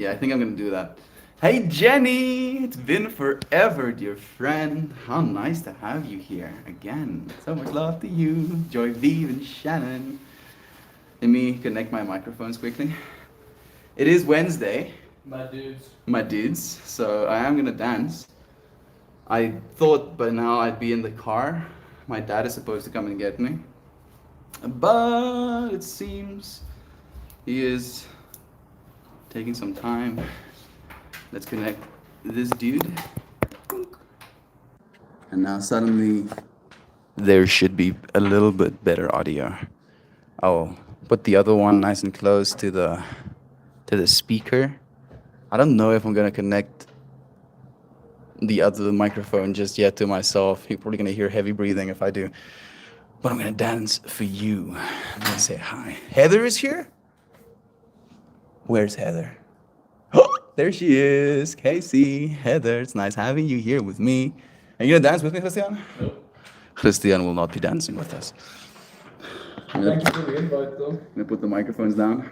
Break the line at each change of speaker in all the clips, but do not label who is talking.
Yeah, I think I'm gonna do that. Hey Jenny, it's been forever, dear friend. How nice to have you here again. So much love to you, Joy Vive and Shannon. Let me connect my microphones quickly. It is Wednesday,
My dudes.
my dudes, so I am gonna dance. I thought by now I'd be in the car. My dad is supposed to come and get me, but it seems he is taking some time. Let's connect this dude. And now suddenly there should be a little bit better audio. I'll put the other one nice and close to the speaker. I don't know if I'm gonna connect the other microphone just yet to myself. You're probably gonna hear heavy breathing if I do. But I'm gonna dance for you. I'm gonna say hi. Heather is here? Where's Heather? There she is. Casey, Heather, it's nice having you here with me. Are you gonna dance with me, Christian?
Nope.
Christian will not be dancing with us.
Thank you for the invite, though.
I'm gonna put the microphones down.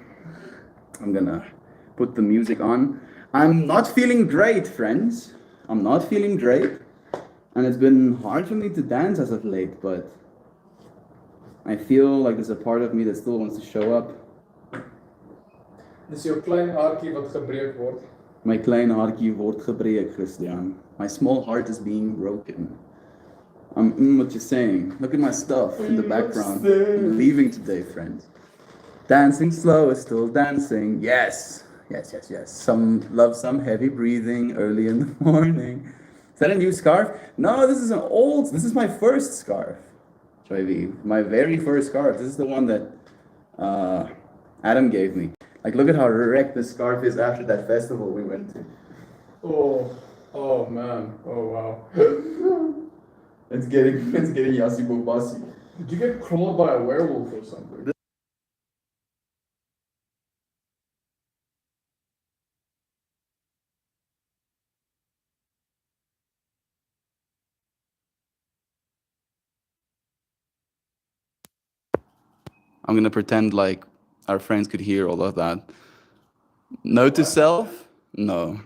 I'm gonna put the music on. I'm not feeling great, friends. I'm not feeling great. And it's been hard for me to dance as of late, but I feel like there's a part of me that still wants to show up.
Dus jouw klein haartje wat gebreekt wordt.
My klein hartje wordt gebreekt, Christian. My small heart is being broken. What you're saying. Look at my stuff in the background. I'm leaving today, friends. Dancing slow is still dancing. Yes. Yes, yes, yes. Some heavy breathing early in the morning. Is that a new scarf? No, this is my first scarf. Joy V. My very first scarf. This is the one that Adam gave me. Like, look at how wrecked this scarf is after that festival we went to.
Oh man. Oh wow.
It's getting Yassi Bobassi.
Did you get crawled by a werewolf or something?
I'm gonna pretend like our friends could hear all of that. Note to self? No.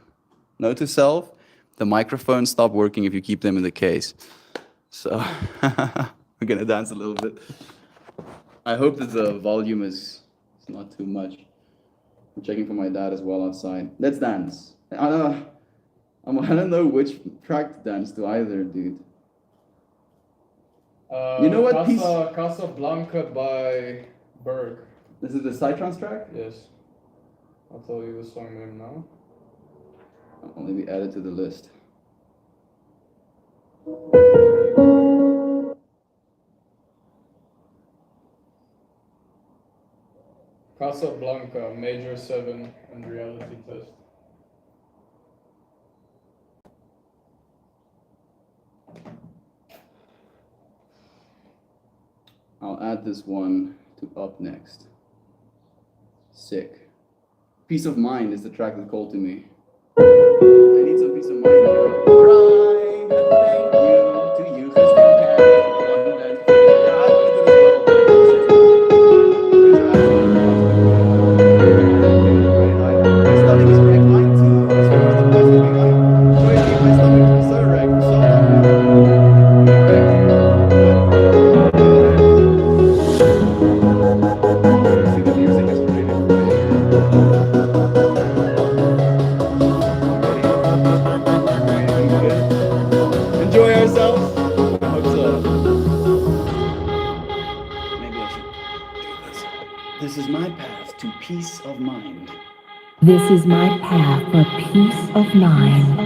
Note to self? The microphones stop working if you keep them in the case. So we're gonna dance a little bit. I hope that the volume is not too much. I'm checking for my dad as well outside. Let's dance. I don't know which track to dance to either, dude. You know what piece?
Casablanca by Berg.
This is the Psytrance track?
Yes. I'll tell you the song name now.
I'll maybe add it to the list.
Casablanca, Major 7 and Reality Test.
I'll add this one to up next. Sick. Peace of Mind is the track that called to me. I need some peace of mind. Right. Thank you to you, Christian Enjoy ourselves. I hope so. Maybe I should do this. This is my path to peace of mind.
This is my path for peace of mind.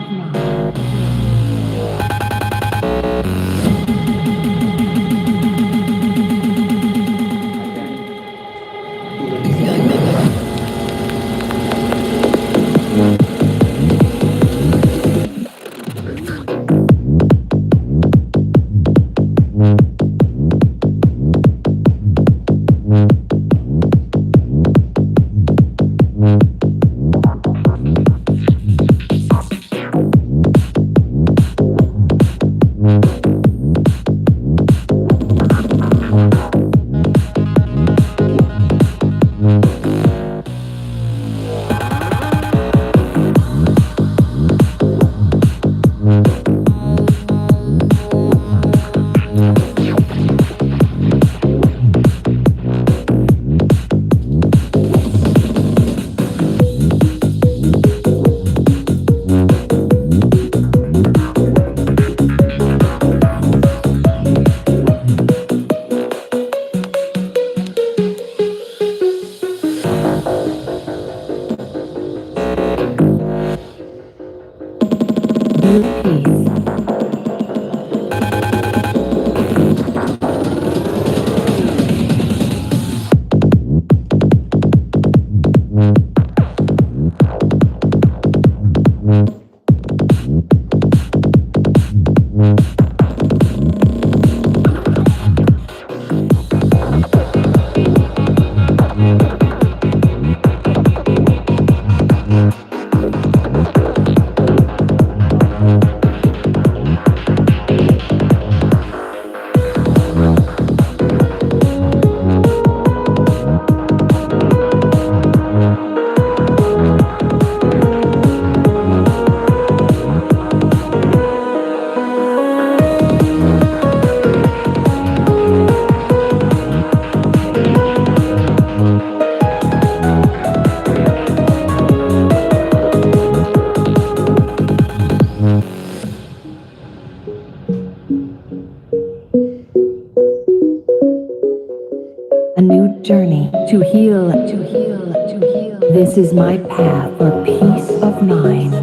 true peace. A new journey to heal, to heal, to heal. This is my path for peace of mind.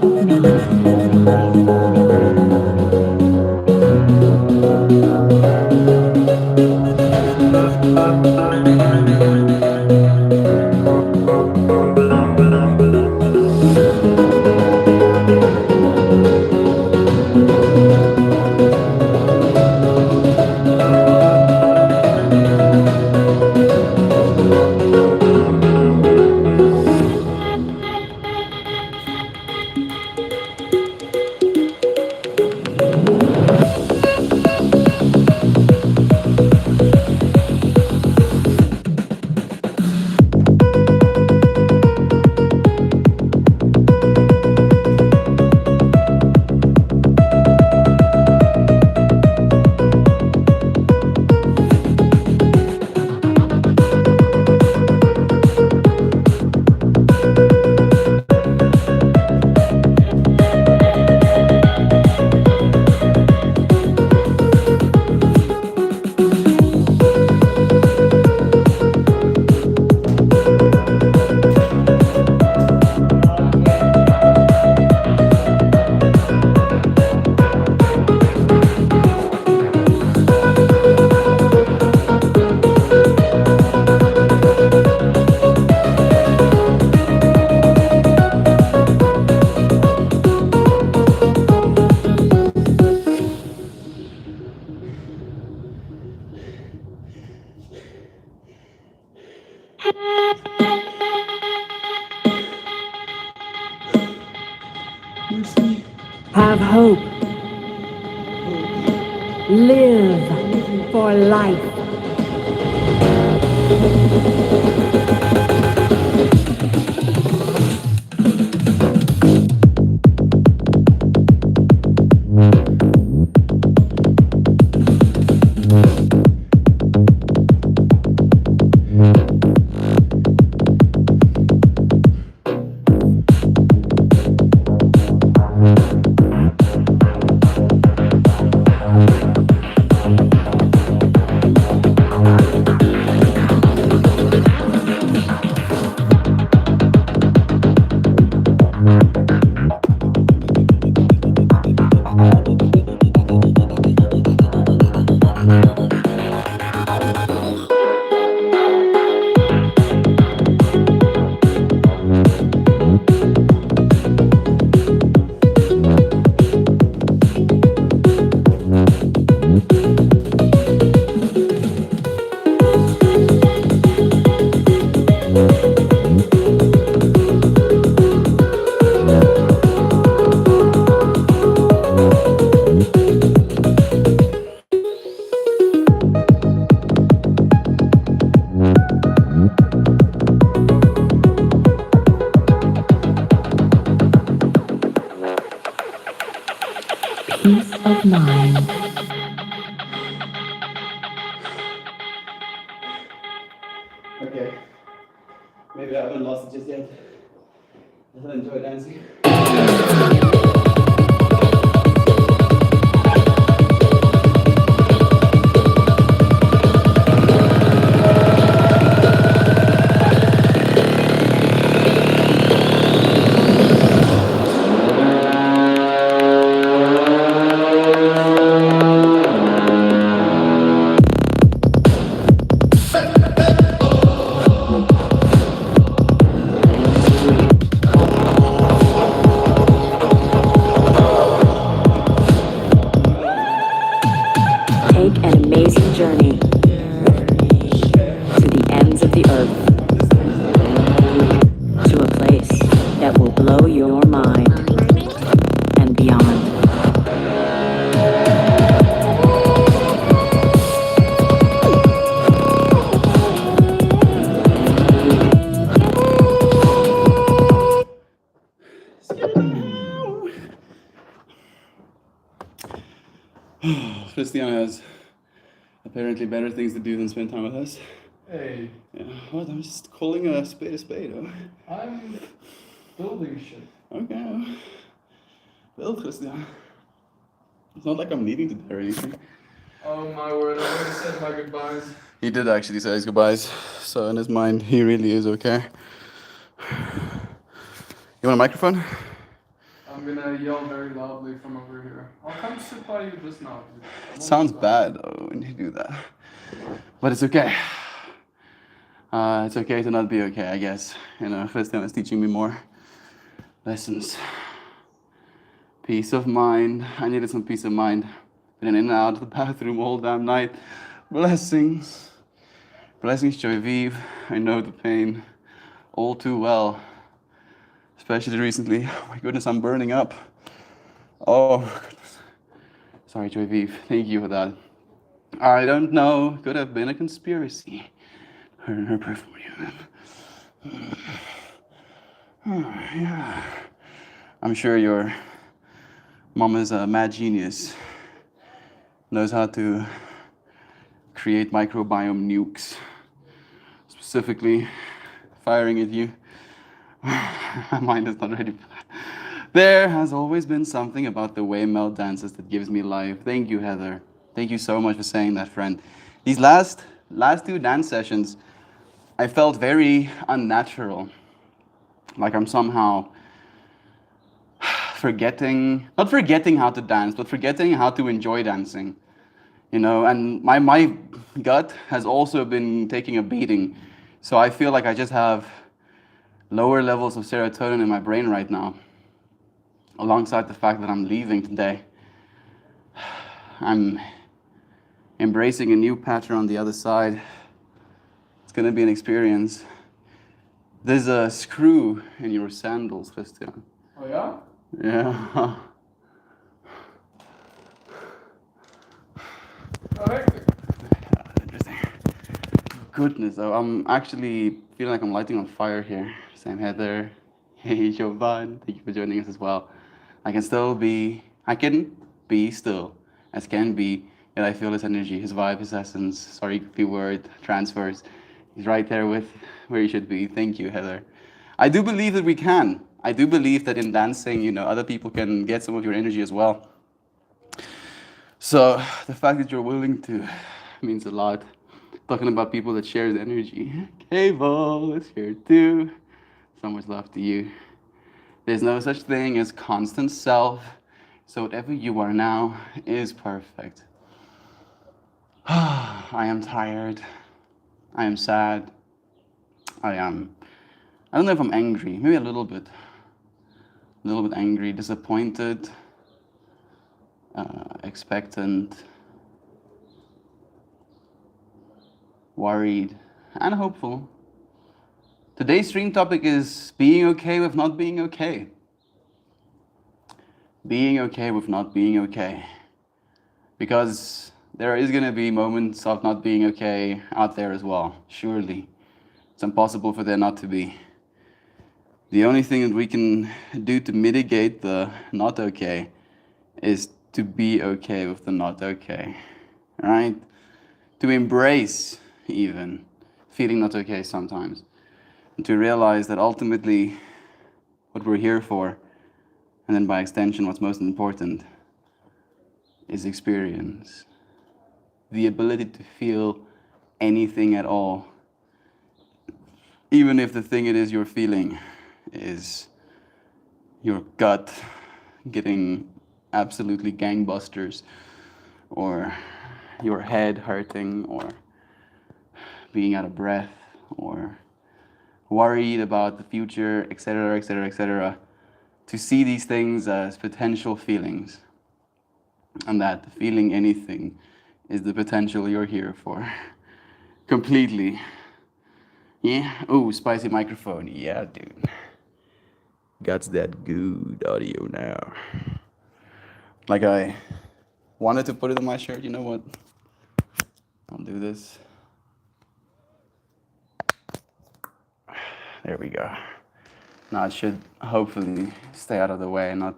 Have hope. Live for life. Peace of mind.
Okay. Maybe I haven't lost it just yet. I still enjoy dancing. Christian has apparently better things to do than spend time with us.
Hey,
Yeah, what? I'm just calling a spade, oh.
I'm building shit.
Okay. Well, Christian. It's not like I'm leaving today or anything.
Oh my word, I already said my goodbyes.
He did actually say his goodbyes, so in his mind, he really is okay. You want a microphone?
I'm gonna yell very loudly from over here. I'll come sit by you just now, dude. I won't
Sounds
do that.
bad though when you do that, but it's okay. It's okay to not be okay, I guess. You know, Christian is teaching me more lessons. Peace of mind. I needed some peace of mind. Been in and out of the bathroom all damn night. Blessings. Blessings, Joy Vive. I know the pain all too well. Especially recently. Oh my goodness, I'm burning up. Oh, goodness. Sorry, Joy Vive. Thank you for that. I don't know. Could have been a conspiracy. Her pray for you. Yeah. I'm sure your mom is a mad genius. Knows how to create microbiome nukes. Specifically, firing at you. My mind is not ready for that. There has always been something about the way Mel dances that gives me life. Thank you, Heather. Thank you so much for saying that, friend. These last two dance sessions, I felt very unnatural. Like I'm somehow not forgetting how to dance, but forgetting how to enjoy dancing. You know, and my gut has also been taking a beating. So I feel like I just have lower levels of serotonin in my brain right now. Alongside the fact that I'm leaving today. I'm embracing a new pattern on the other side. It's gonna be an experience. There's a screw in your sandals, Christian.
Oh yeah?
Yeah.
Oh, hectic.
Interesting. Goodness, though, I'm actually feeling like I'm lighting on fire here. Sam Heather, hey Jovan, thank you for joining us as well. I can be still as can be, yet I feel his energy, his vibe, his essence. Sorry, goofy word, transfers. He's right there with where he should be. Thank you, Heather. I do believe that we can. I do believe that in dancing, you know, other people can get some of your energy as well. So the fact that you're willing to means a lot. Talking about people that share the energy. Cable is here too. So much love to you. There's no such thing as constant self. So whatever you are now is perfect. I am tired. I am sad. I don't know if I'm angry. Maybe a little bit. A little bit angry, disappointed, expectant, worried, and hopeful. Today's stream topic is being okay with not being okay. Being okay with not being okay. Because there is going to be moments of not being okay out there as well, surely. It's impossible for there not to be. The only thing that we can do to mitigate the not okay is to be okay with the not okay, right? To embrace even feeling not okay sometimes. And to realize that ultimately what we're here for, and then by extension what's most important, is experience. The ability to feel anything at all, even if the thing it is you're feeling is your gut getting absolutely gangbusters, or your head hurting, or being out of breath, or worried about the future, etc., etc., etc. To see these things as potential feelings, and that feeling anything is the potential you're here for. Completely. Yeah? Oh, spicy microphone. Yeah, dude. Got that good audio now. Like I wanted to put it on my shirt. You know what? I'll do this. There we go. Now it should hopefully stay out of the way and not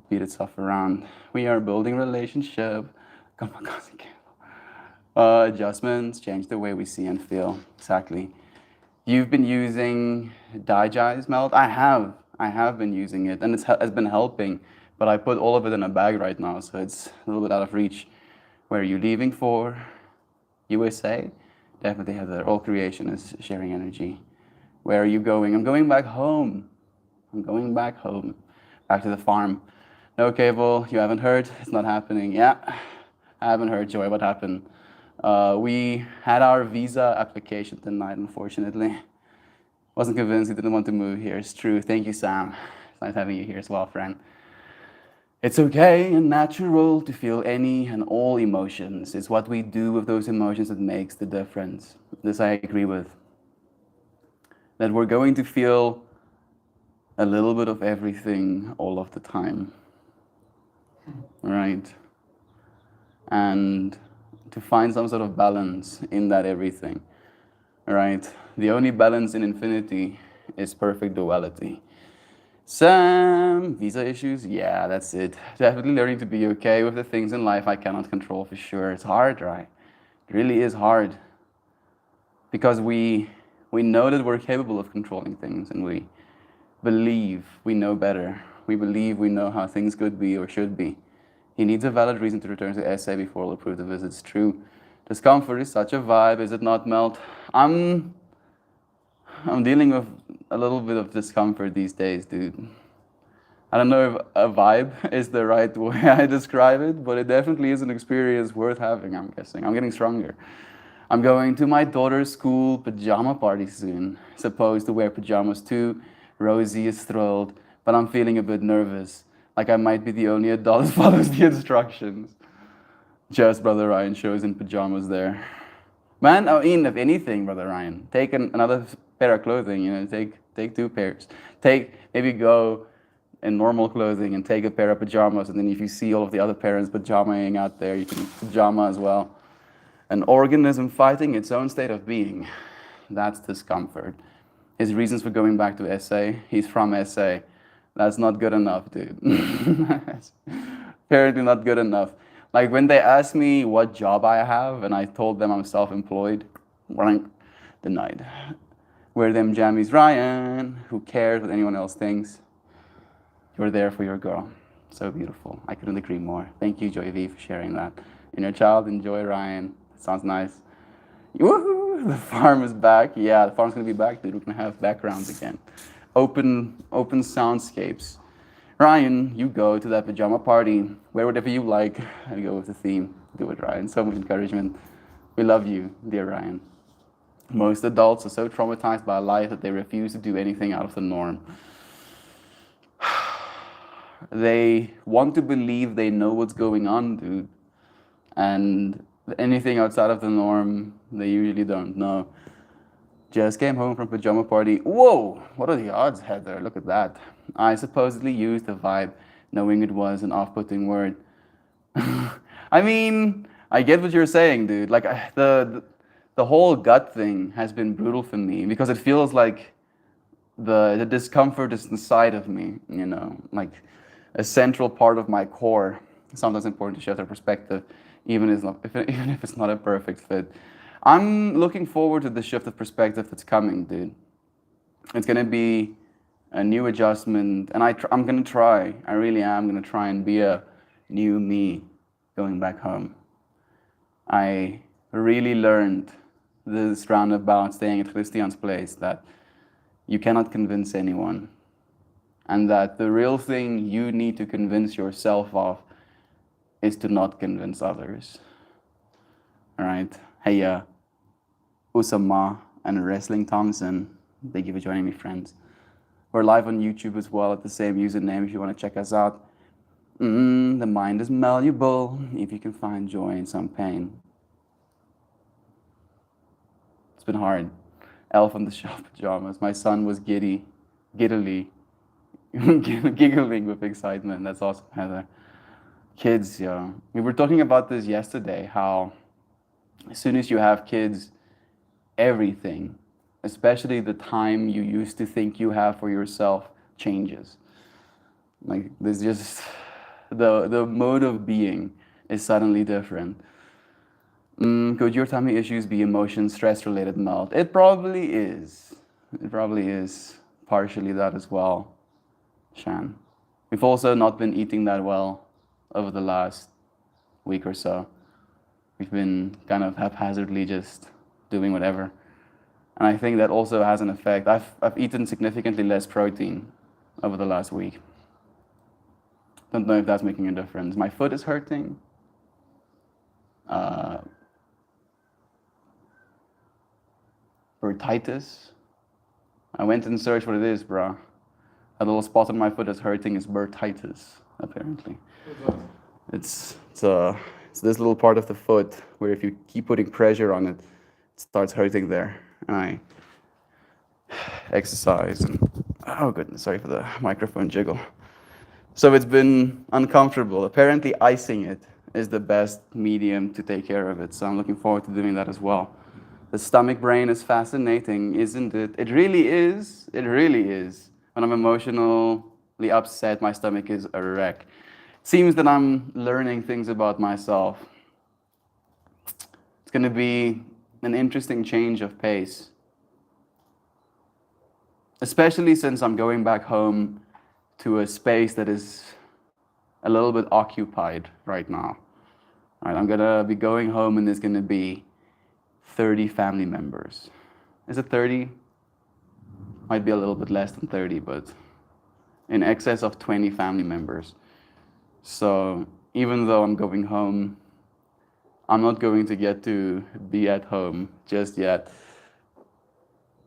beat itself around. We are building relationship. Come on, adjustments change the way we see and feel. Exactly. You've been using Digest Melt. I have been using it, and it's been helping. But I put all of it in a bag right now, so it's a little bit out of reach. Where are you leaving for? USA? Definitely Heather. All creation is sharing energy. Where are you going? I'm going back home. I'm going back home. Back to the farm. No cable, you haven't heard? It's not happening. Yeah, I haven't heard, Joy. What happened? We had our visa application denied, unfortunately. Wasn't convinced he didn't want to move here. It's true. Thank you, Sam. It's nice having you here as well, friend. It's okay and natural to feel any and all emotions. It's what we do with those emotions that makes the difference. This I agree with. That we're going to feel a little bit of everything all of the time. Right? And to find some sort of balance in that everything. Right? The only balance in infinity is perfect duality. Some visa issues, yeah, that's it. Definitely learning to be okay with the things in life I cannot control for sure. It's hard, right? It really is hard. Because we know that we're capable of controlling things, and we believe we know better. We believe we know how things could be or should be. He needs a valid reason to return to SA before he'll approve the visit. It's true. Discomfort is such a vibe, is it not, Melt? I'm dealing with a little bit of discomfort these days, dude. I don't know if a vibe is the right way I describe it, but it definitely is an experience worth having, I'm guessing. I'm getting stronger. I'm going to my daughter's school pajama party soon. Supposed to wear pajamas too. Rosie is thrilled, but I'm feeling a bit nervous. Like I might be the only adult that follows the instructions. Just Brother Ryan shows in pajamas there. Man, I mean, if anything, Brother Ryan, take another pair of clothing, you know, take 2 pairs. Maybe go in normal clothing and take a pair of pajamas, and then if you see all of the other parents pajamaing out there, you can pajama as well. An organism fighting its own state of being. That's discomfort. His reasons for going back to SA, he's from SA. That's not good enough, dude. Apparently not good enough. Like when they asked me what job I have and I told them I'm self-employed, denied. Wear them jammies, Ryan. Who cares what anyone else thinks? You're there for your girl. So beautiful. I couldn't agree more. Thank you, Joy V, for sharing that. Inner child, enjoy Ryan. Sounds nice. Woohoo! The farm is back. Yeah, the farm's gonna be back, dude. We're gonna have backgrounds again. Open soundscapes. Ryan, you go to that pajama party. Wear whatever you like and go with the theme. Do it, Ryan. So much encouragement. We love you, dear Ryan. Most adults are so traumatized by life that they refuse to do anything out of the norm. They want to believe they know what's going on, dude. And anything outside of the norm, they usually don't know. Just came home from pajama party. Whoa, what are the odds, Heather? Look at that. I supposedly used the vibe, knowing it was an off-putting word. I mean, I get what you're saying, dude. Like the whole gut thing has been brutal for me because it feels like the discomfort is inside of me, you know, like a central part of my core. Sometimes important to shift their perspective, even if it's not a perfect fit. I'm looking forward to the shift of perspective that's coming, dude. It's gonna be a new adjustment, and I'm gonna try. I really am gonna try and be a new me going back home. I really learned this roundabout staying at Christian's place that you cannot convince anyone, and that the real thing you need to convince yourself of is to not convince others. All right? Hey, Usama and Wrestling Thompson, thank you for joining me, friends. We're live on YouTube as well at the same username if you want to check us out. The mind is malleable if you can find joy in some pain. It's been hard. Elf on the Shelf pajamas. My son was giggling with excitement. That's awesome, Heather. Kids, yeah. We were talking about this yesterday, how as soon as you have kids, everything especially the time you used to think you have for yourself changes. Like there's just the mode of being is suddenly different. Could your tummy issues be emotion, stress related melt? It probably is. It probably is partially that as well, Shan. We've also not been eating that well over the last week or so. We've been kind of haphazardly just doing whatever. And I think that also has an effect. I've eaten significantly less protein over the last week. Don't know if that's making a difference. My foot is hurting. Bursitis. I went and searched what it is, bro. A little spot on my foot that's hurting is bursitis, apparently. It's this little part of the foot where if you keep putting pressure on it, it starts hurting there. And I exercise and, oh goodness, sorry for the microphone jiggle. So it's been uncomfortable. Apparently icing it is the best medium to take care of it. So I'm looking forward to doing that as well. The stomach brain is fascinating, isn't it? It really is. It really is. When I'm emotionally upset, my stomach is a wreck. It seems that I'm learning things about myself. It's going to be an interesting change of pace. Especially since I'm going back home to a space that is a little bit occupied right now. Right, I'm going to be going home and there's going to be 30 family members. Is it 30? Might be a little bit less than 30, but in excess of 20 family members. So even though I'm going home, I'm not going to get to be at home just yet.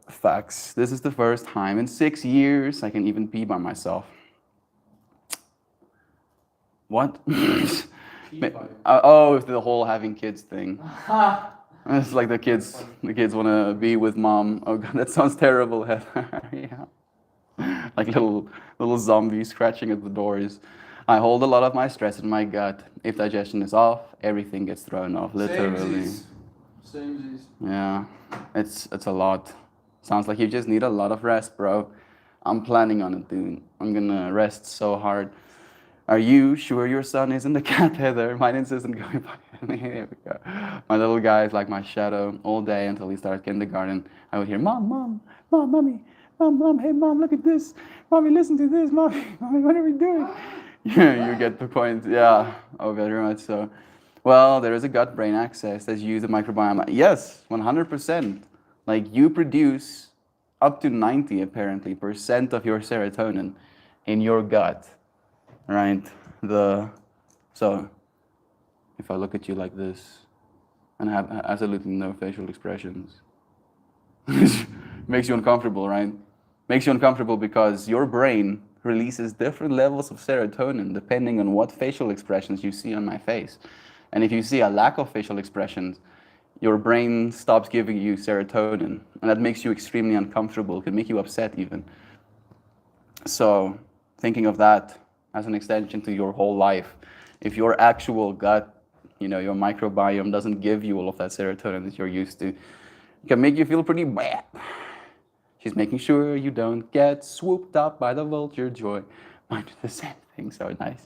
Facts. This is the first time in 6 years I can even pee by myself. What? Oh, the whole having kids thing. It's like the kids want to be with mom. Oh God, that sounds terrible. Yeah. Like little zombies scratching at the doors. I hold a lot of my stress in my gut. If digestion is off, everything gets thrown off, literally.
Samesies.
Yeah, it's a lot. Sounds like you just need a lot of rest, bro. I'm planning on it, dude. I'm gonna rest so hard. Are you sure your son isn't a cat, Heather? Mine isn't going by. Here we go. My little guy is like my shadow all day until he starts kindergarten. I would hear, Mom, Mommy, Mom, hey, Mom, look at this. Mommy, listen to this. Mommy, what are we doing? Yeah, you get the point. Yeah, oh, very much so. Well, there is a gut-brain axis that's used in microbiome. Yes, 100%. Like you produce up to 90, apparently, % of your serotonin in your gut. Right, so if I look at you like this and have absolutely no facial expressions, makes you uncomfortable, right? Makes you uncomfortable because your brain releases different levels of serotonin depending on what facial expressions you see on my face. And if you see a lack of facial expressions, your brain stops giving you serotonin, and that makes you extremely uncomfortable. It can make you upset even. So thinking of that as an extension to your whole life. If your actual gut, your microbiome doesn't give you all of that serotonin that you're used to, it can make you feel pretty bad. She's making sure you don't get swooped up by the vulture joy. Mine do the same thing, so nice.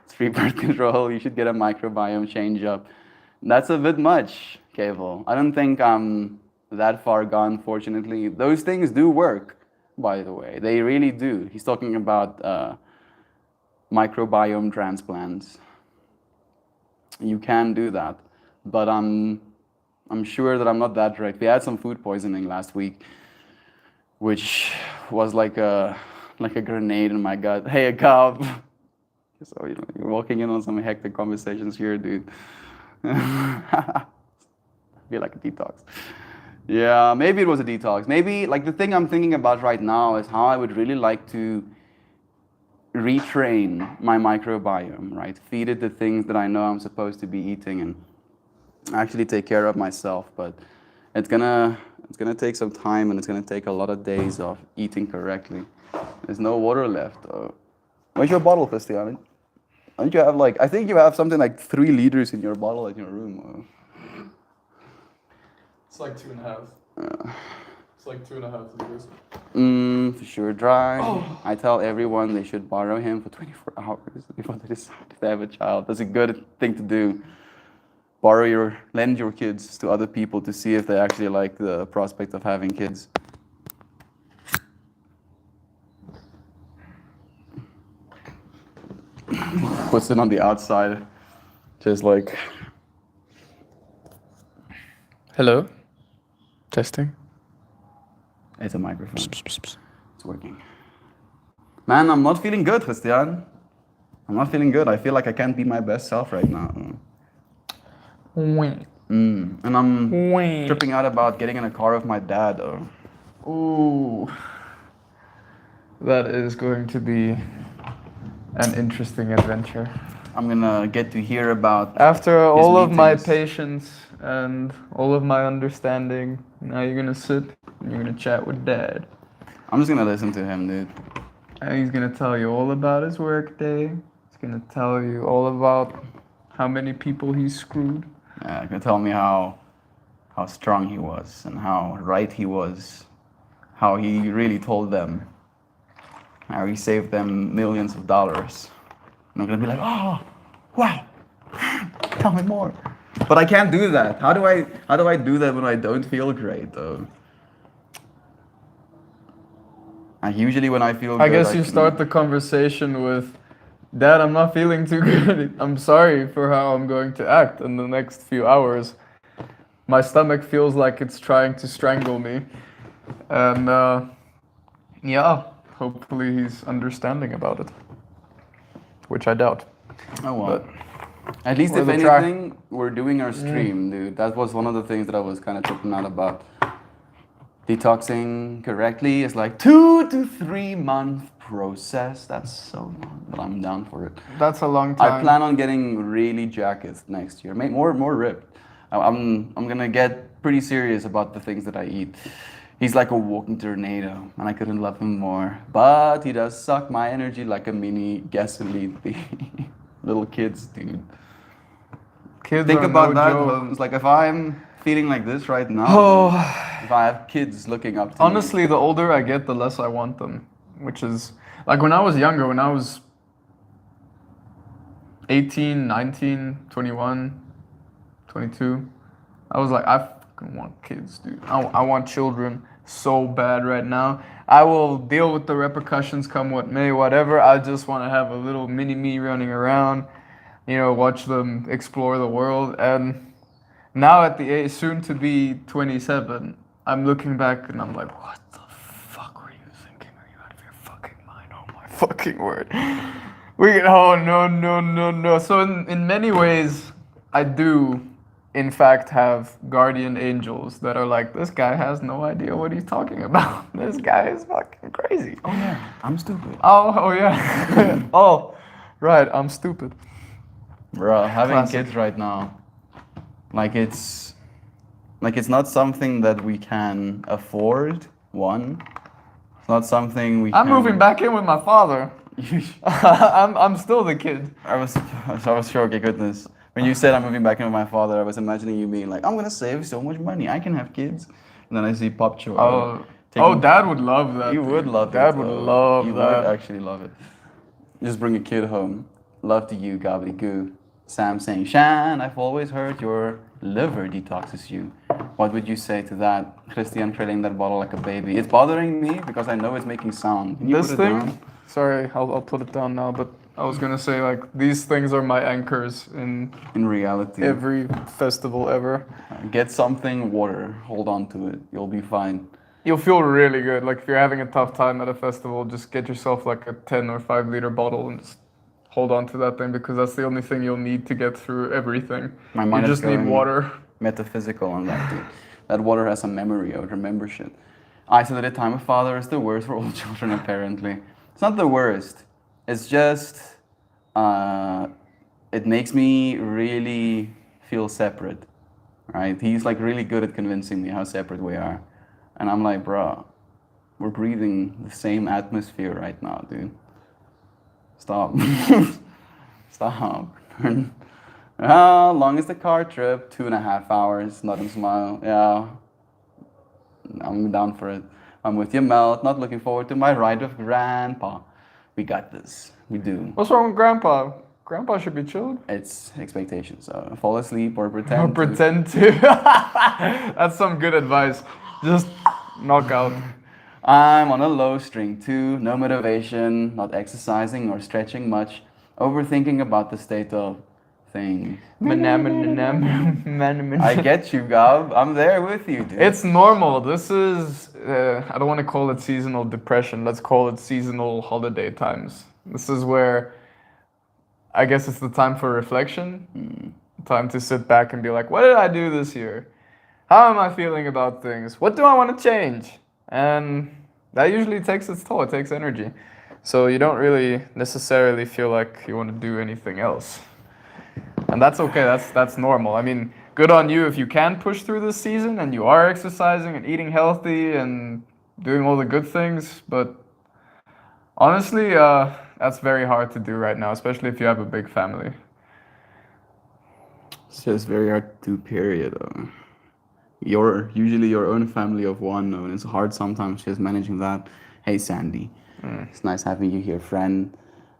It's free birth control, you should get a microbiome change up. That's a bit much, Keval. I don't think I'm that far gone, fortunately. Those things do work, by the way. They really do. He's talking about microbiome transplants. You can do that, but I'm sure that I'm not that direct. We had some food poisoning last week, which was like a grenade in my gut. Hey, a cop. So you're walking in on some hectic conversations here, dude. I feel like a detox. Yeah, maybe it was a detox. Maybe like the thing I'm thinking about right now is how I would really like to retrain my microbiome, right? Feed it the things that I know I'm supposed to be eating and actually take care of myself. But it's gonna take some time, and it's gonna take a lot of days of eating correctly. There's no water left. Where's your bottle, Christian? Don't you have I think you have something like 3 liters in your bottle in your room.
It's like 2.5. It's like 2.5 liters.
For sure dry. I tell everyone they should borrow him for 24 hours before they decide if they have a child. That's a good thing to do. Lend your kids to other people to see if they actually like the prospect of having kids. Puts it on the outside, just like.
Hello? Testing?
It's a microphone. It's working. Man, I'm not feeling good, Christian. I'm not feeling good. I feel like I can't be my best self right now. And I'm tripping out about getting in a car with my dad.
Ooh. That is going to be an interesting adventure.
I'm gonna get to hear about.
After all of my
meetings.
patience and all of my understanding, now you're gonna sit and you're gonna chat with Dad.
I'm just gonna listen to him, dude.
And he's gonna tell you all about his work day. He's gonna tell you all about how many people he screwed.
Yeah, he's gonna tell me how strong he was and how right he was. How he really told them. How he saved them millions of dollars. And I'm gonna be like, oh, wow, tell me more. But I can't do that. How do I do that when I don't feel great though? Usually when I feel good,
I guess you start the conversation with, Dad, I'm not feeling too good. I'm sorry for how I'm going to act in the next few hours. My stomach feels like it's trying to strangle me. And yeah, hopefully he's understanding about it. Which I doubt.
Oh well.
But
at least if
we'll try.
anything, we're doing our stream, dude. That was one of the things that I was kind of tripping out about. Detoxing correctly is like 2 to 3 month process. That's so long, but I'm down for it.
That's a long time.
I plan on getting really jacked next year, more ripped. I'm gonna get pretty serious about the things that I eat. He's like a walking tornado, and I couldn't love him more. But he does suck my energy like a mini gasoline thing. Little kids, dude.
Kids
Think
are
about
no
that,
joke.
Holmes. Like if I'm feeling like this right now, if I have kids looking up to
Honestly, the older I get, the less I want them. Which is, like when I was younger, when I was 18, 19, 21, 22, I was like, I fucking want kids, dude. I want children so bad right now. I will deal with the repercussions come what may, whatever. I just want to have a little mini me running around, you know, watch them explore the world. And now at the age, soon to be 27, I'm looking back and I'm like, what the fuck were you thinking? Are you out of your fucking mind? Oh my fucking word. Oh no. So in many ways, I do in fact have guardian angels that are like, this guy has no idea what he's talking about. This guy is fucking crazy.
Oh yeah, I'm stupid.
Oh yeah. Oh, right, I'm stupid.
Bro, having
Classic.
kids right now, it's not something that we can afford. One, it's not something we.
I'm
can...
moving back in with my father. I'm still the kid.
I was sure. Okay, goodness. When you said I'm moving back in with my father, I was imagining you being like, I'm gonna save so much money. I can have kids. And then I see Pop Choi.
Oh, Dad would love that.
You would love it.
Dad would love
you
that.
would actually love it. Just bring a kid home. Love to you, gobbledygoo. Sam saying, Shan, I've always heard your liver detoxes you. What would you say to that? Christian trailing that bottle like a baby. It's bothering me because I know it's making sound. Can you
This
put it
thing,
down?
sorry, I'll put it down now, but I was gonna say, like, these things are my anchors in
In reality.
every festival ever.
Get something, water. Hold on to it. You'll be fine.
You'll feel really good. Like, if you're having a tough time at a festival, just get yourself like a 10 or 5 liter bottle and just hold on to that thing, because that's the only thing you'll need to get through everything.
My mind
You
is
just need
going
water.
Metaphysical on that, dude. That water has a memory. I would remember shit. Isolated time with father is the worst for all children, apparently. It's not the worst. It's just, it makes me really feel separate, right? He's like really good at convincing me how separate we are. And I'm like, bro, we're breathing the same atmosphere right now, dude. Stop. Stop. How long is the car trip? 2.5 hours. Let him smile. Yeah. I'm down for it. I'm with you, Mel. Not looking forward to my ride with Grandpa. We got this. We do.
What's wrong with Grandpa? Grandpa should be chilled.
It's expectations. So fall asleep or
Or
pretend.
pretend to. That's some good advice. Just knock out.
I'm on a low string too. No motivation. Not exercising or stretching much. Overthinking about the state of things. I get you, Gab. I'm there with you, dude.
It's normal. This is, I don't want to call it seasonal depression. Let's call it seasonal holiday times. This is where I guess it's the time for reflection, time to sit back and be like, what did I do this year? How am I feeling about things? What do I want to change? And that usually takes its toll, it takes energy. So you don't really necessarily feel like you want to do anything else. And that's okay, that's normal. I mean, good on you if you can push through this season and you are exercising and eating healthy and doing all the good things, but honestly, that's very hard to do right now, especially if you have a big family.
It's just very hard to do, period. Usually your own family of one, and it's hard sometimes just managing that. Hey, Sandy. It's nice having you here, friend.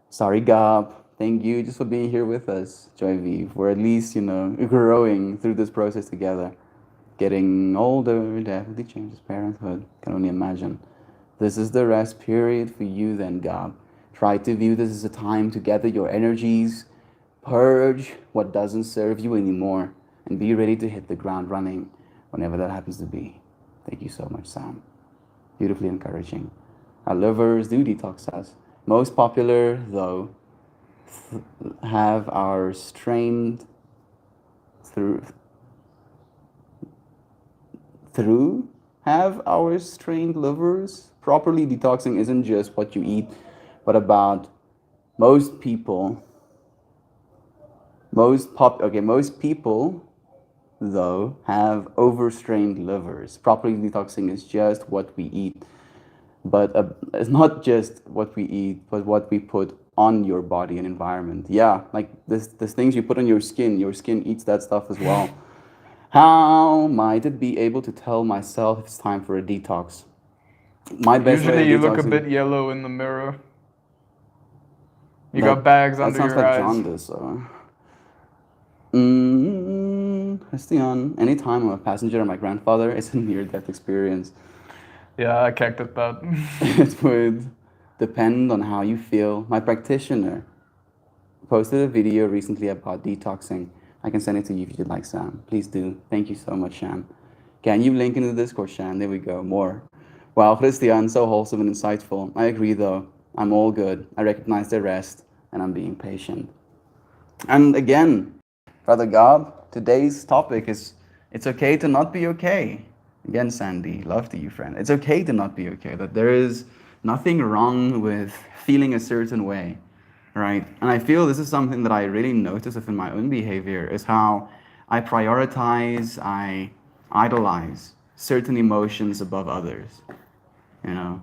Sorry, Gab. Thank you just for being here with us, Joy V. We're at least, growing through this process together. Getting older definitely changes parenthood. Can only imagine. This is the rest period for you then, Gab. Try to view this as a time to gather your energies, purge what doesn't serve you anymore, and be ready to hit the ground running whenever that happens to be. Thank you so much, Sam. Beautifully encouraging. Our livers do detox us. Most popular, though, have our strained livers. Properly detoxing isn't just what you eat, but about most people, though, have overstrained livers. Properly detoxing is just what we eat, but it's not just what we eat, but what we put on your body and environment. Yeah, like this things you put on your skin eats that stuff as well. How might it be able to tell myself it's time for a detox? My best way
Usually
of
you look a
detoxing-
bit yellow in the mirror. You got bags under your eyes.
That sounds like jaundice. Christian, anytime I'm a passenger of my grandfather, it's a near-death experience.
Yeah, I kicked at that.
It would depend on how you feel. My practitioner posted a video recently about detoxing. I can send it to you if you'd like, Sam. Please do. Thank you so much, Shan. Can you link in the Discord, Shan? There we go. More. Wow, Christian, so wholesome and insightful. I agree, though. I'm all good. I recognize the rest, and I'm being patient. And again, Brother Gab, today's topic is it's okay to not be okay. Again, Sandy, love to you, friend. It's okay to not be okay, that there is nothing wrong with feeling a certain way, right? And I feel this is something that I really notice in my own behavior, is how I prioritize, I idolize certain emotions above others.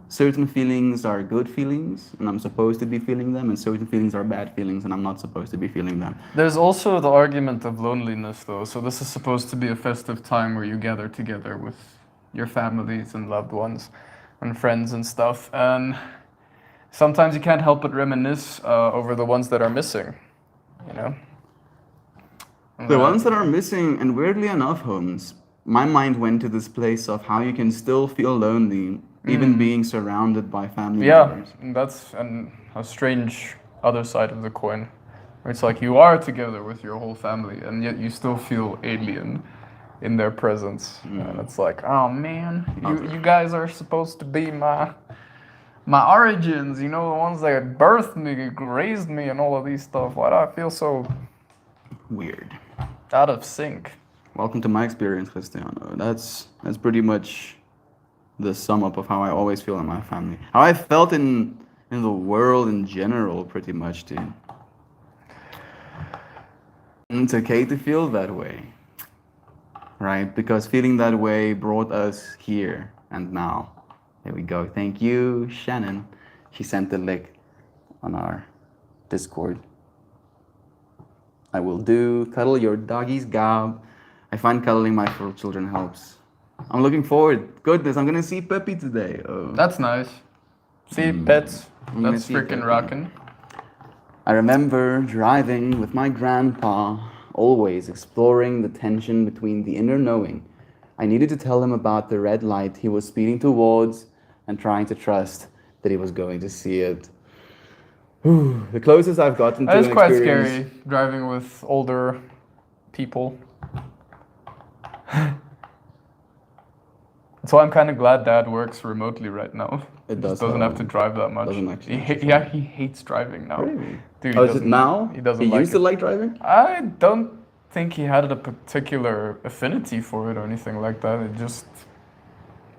Certain feelings are good feelings, and I'm supposed to be feeling them, and certain feelings are bad feelings, and I'm not supposed to be feeling them.
There's also the argument of loneliness, though. So this is supposed to be a festive time where you gather together with your families and loved ones and friends and stuff. And sometimes you can't help but reminisce over the ones that are missing,
The ones that are missing, and weirdly enough, Holmes, my mind went to this place of how you can still feel lonely even being surrounded by family members.
Yeah, that's a strange other side of the coin. Where it's like you are together with your whole family, and yet you still feel alien in their presence. And it's like, oh man, you guys are supposed to be my origins, the ones that birthed me, raised me, and all of these stuff. Why do I feel so
Weird.
out of sync?
Welcome to my experience, Cristiano. That's pretty much the sum up of how I always feel in my family. How I felt in the world in general, pretty much, dude. And it's okay to feel that way, right? Because feeling that way brought us here and now. There we go. Thank you, Shannon. She sent the link on our Discord. I will do. Cuddle your doggies, Gab. I find cuddling my 4 children helps. I'm looking forward. Goodness, I'm gonna see Peppy today. Oh.
That's nice. See, pets.
I'm gonna
That's
see
freaking
Peppy.
rocking.
I remember driving with my grandpa, always exploring the tension between the inner knowing. I needed to tell him about the red light he was speeding towards and trying to trust that he was going to see it. Whew, the closest I've gotten to
That is
an
quite
experience.
scary, driving with older people. So I'm kind of glad Dad works remotely right now.
It
He
does
just doesn't have to
help.
drive that much.
Doesn't actually
He,
have to
yeah, he hates driving now.
Really?
Dude,
Oh, is it now?
He doesn't
He
like
used
it.
to like driving?
I don't think he had a particular affinity for it or anything like that. It just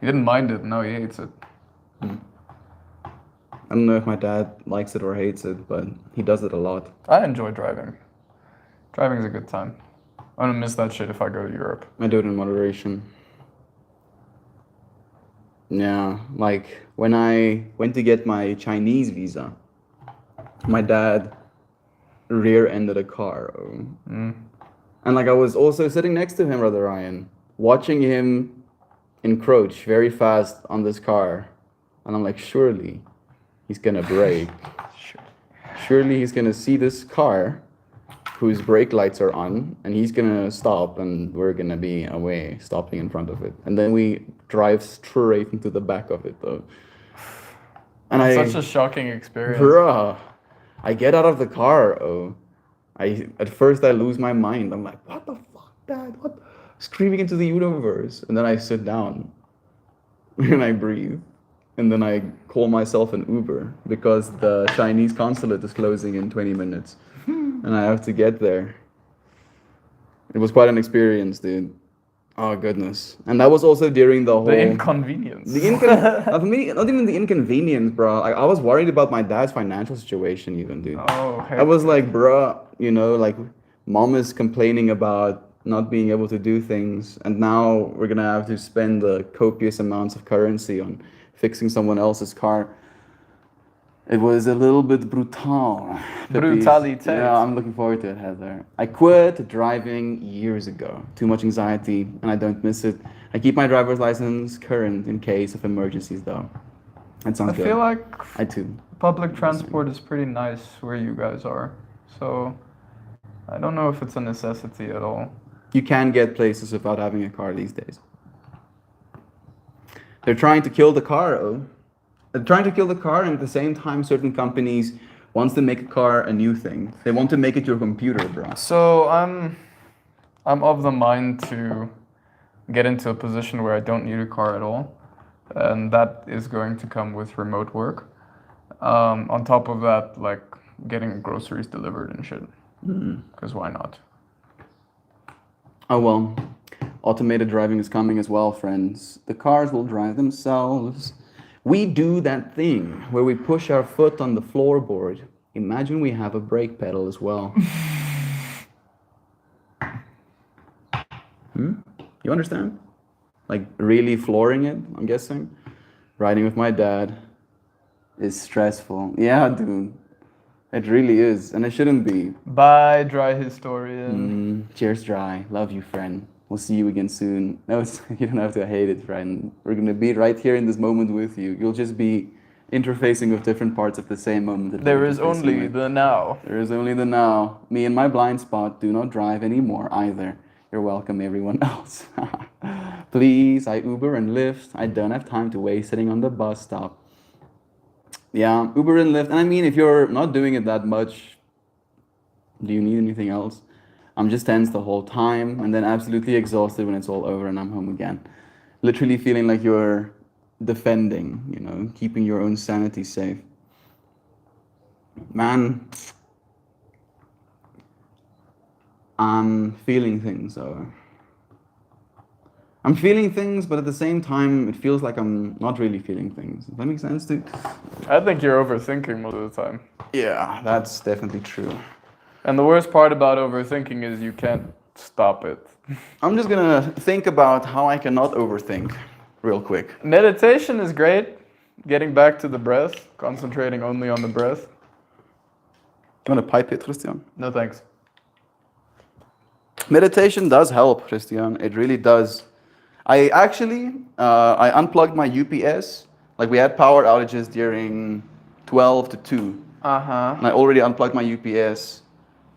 he didn't mind it. Now he hates it.
I don't know if my dad likes it or hates it, but he does it a lot.
I enjoy driving. Driving is a good time. I'm gonna miss that shit if I go to Europe.
I do it in moderation. Yeah, like when I went to get my Chinese visa, my dad rear-ended a car. And like I was also sitting next to him, Brother Ryan, watching him encroach very fast on this car. And I'm like, surely he's gonna brake. Surely he's gonna see this car whose brake lights are on and he's gonna stop and we're gonna be away, stopping in front of it. And then we drive straight into the back of it though. And
Such a shocking experience.
bruh, I get out of the car, at first I lose my mind. I'm like, what the fuck, Dad? What? Screaming into the universe. And then I sit down and I breathe. And then I call myself an Uber because the Chinese consulate is closing in 20 minutes. And I have to get there. It was quite an experience, dude. Oh, goodness. And that was also during the whole...
The inconvenience.
For me, not even the inconvenience, bro. I was worried about my dad's financial situation even, dude.
Oh,
I was like, bruh, you know, like mom is complaining about not being able to do things. And now we're going to have to spend copious amounts of currency on fixing someone else's car. It was a little bit brutal.
Brutalität.
Yeah, I'm looking forward to it, Heather. I quit driving years ago. Too much anxiety, and I don't miss it. I keep my driver's license current in case of emergencies, though. That sounds
I
good.
feel like
I too.
public transport is pretty nice where you guys are. So I don't know if it's a necessity at all.
You can get places without having a car these days. They're trying to kill the car, They're trying to kill the car, and at the same time, certain companies wants to make a car a new thing. They want to make it your computer, bro.
So I'm of the mind to get into a position where I don't need a car at all, and that is going to come with remote work. On top of that, like getting groceries delivered and shit. Because why not?
Oh well, automated driving is coming as well, friends. The cars will drive themselves. We do that thing where we push our foot on the floorboard. Imagine we have a brake pedal as well. You understand? Like really flooring it, I'm guessing. Riding with my dad is stressful. Yeah, dude. It really is, and it shouldn't be.
Bye, dry historian.
Cheers, Dry. Love you, friend. We'll see you again soon. No, you don't have to hate it, friend. We're gonna be right here in this moment with you. You'll just be interfacing with different parts of the same moment. that
There
we're
is
interfacing
only
with.
the now.
There is only the now. Me and my blind spot do not drive anymore either. You're welcome, everyone else. Please, I Uber and Lyft. I don't have time to waste sitting on the bus stop. Yeah, Uber and Lyft. And I mean, if you're not doing it that much, do you need anything else? I'm just tense the whole time and then absolutely exhausted when it's all over and I'm home again. Literally feeling like you're defending, you know, keeping your own sanity safe. Man, I'm feeling things, though. I'm feeling things, but at the same time, it feels like I'm not really feeling things. Does that make sense, dude?
I think you're overthinking most of the time.
Yeah, that's definitely true.
And the worst part about overthinking is you can't stop it.
I'm just gonna think about how I cannot overthink real quick.
Meditation is great. Getting back to the breath, concentrating only on the breath.
You wanna pipe it, Christian?
No thanks.
Meditation does help, Christian. It really does. I unplugged my UPS. Like we had power outages during 12 to 2.
Uh-huh.
And I already unplugged my UPS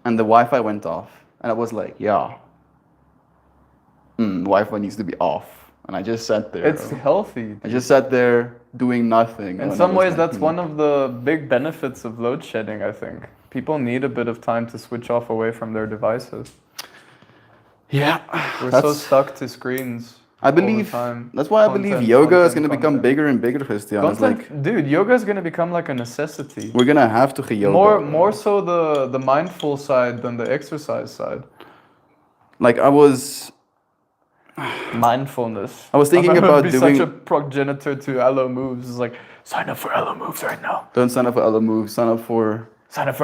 and the Wi-Fi went off. And I was like, yeah, Wi-Fi needs to be off. And I just sat there.
It's healthy.
I just sat there doing nothing.
In some ways, that's one of the big benefits of load shedding, I think. People need a bit of time to switch off away from their devices.
Yeah.
We're so stuck to screens.
I believe, that's why I believe yoga is going to become bigger and bigger, Christian. It's like,
dude, yoga is going to become like a necessity.
We're going to have to yoga.
More so the mindful side than the exercise side.
Like I was...
Mindfulness.
I was thinking about doing...
such a progenitor to Elo Moves. It's like, sign up for Elo Moves right now.
Don't sign up for Elo Moves, sign up for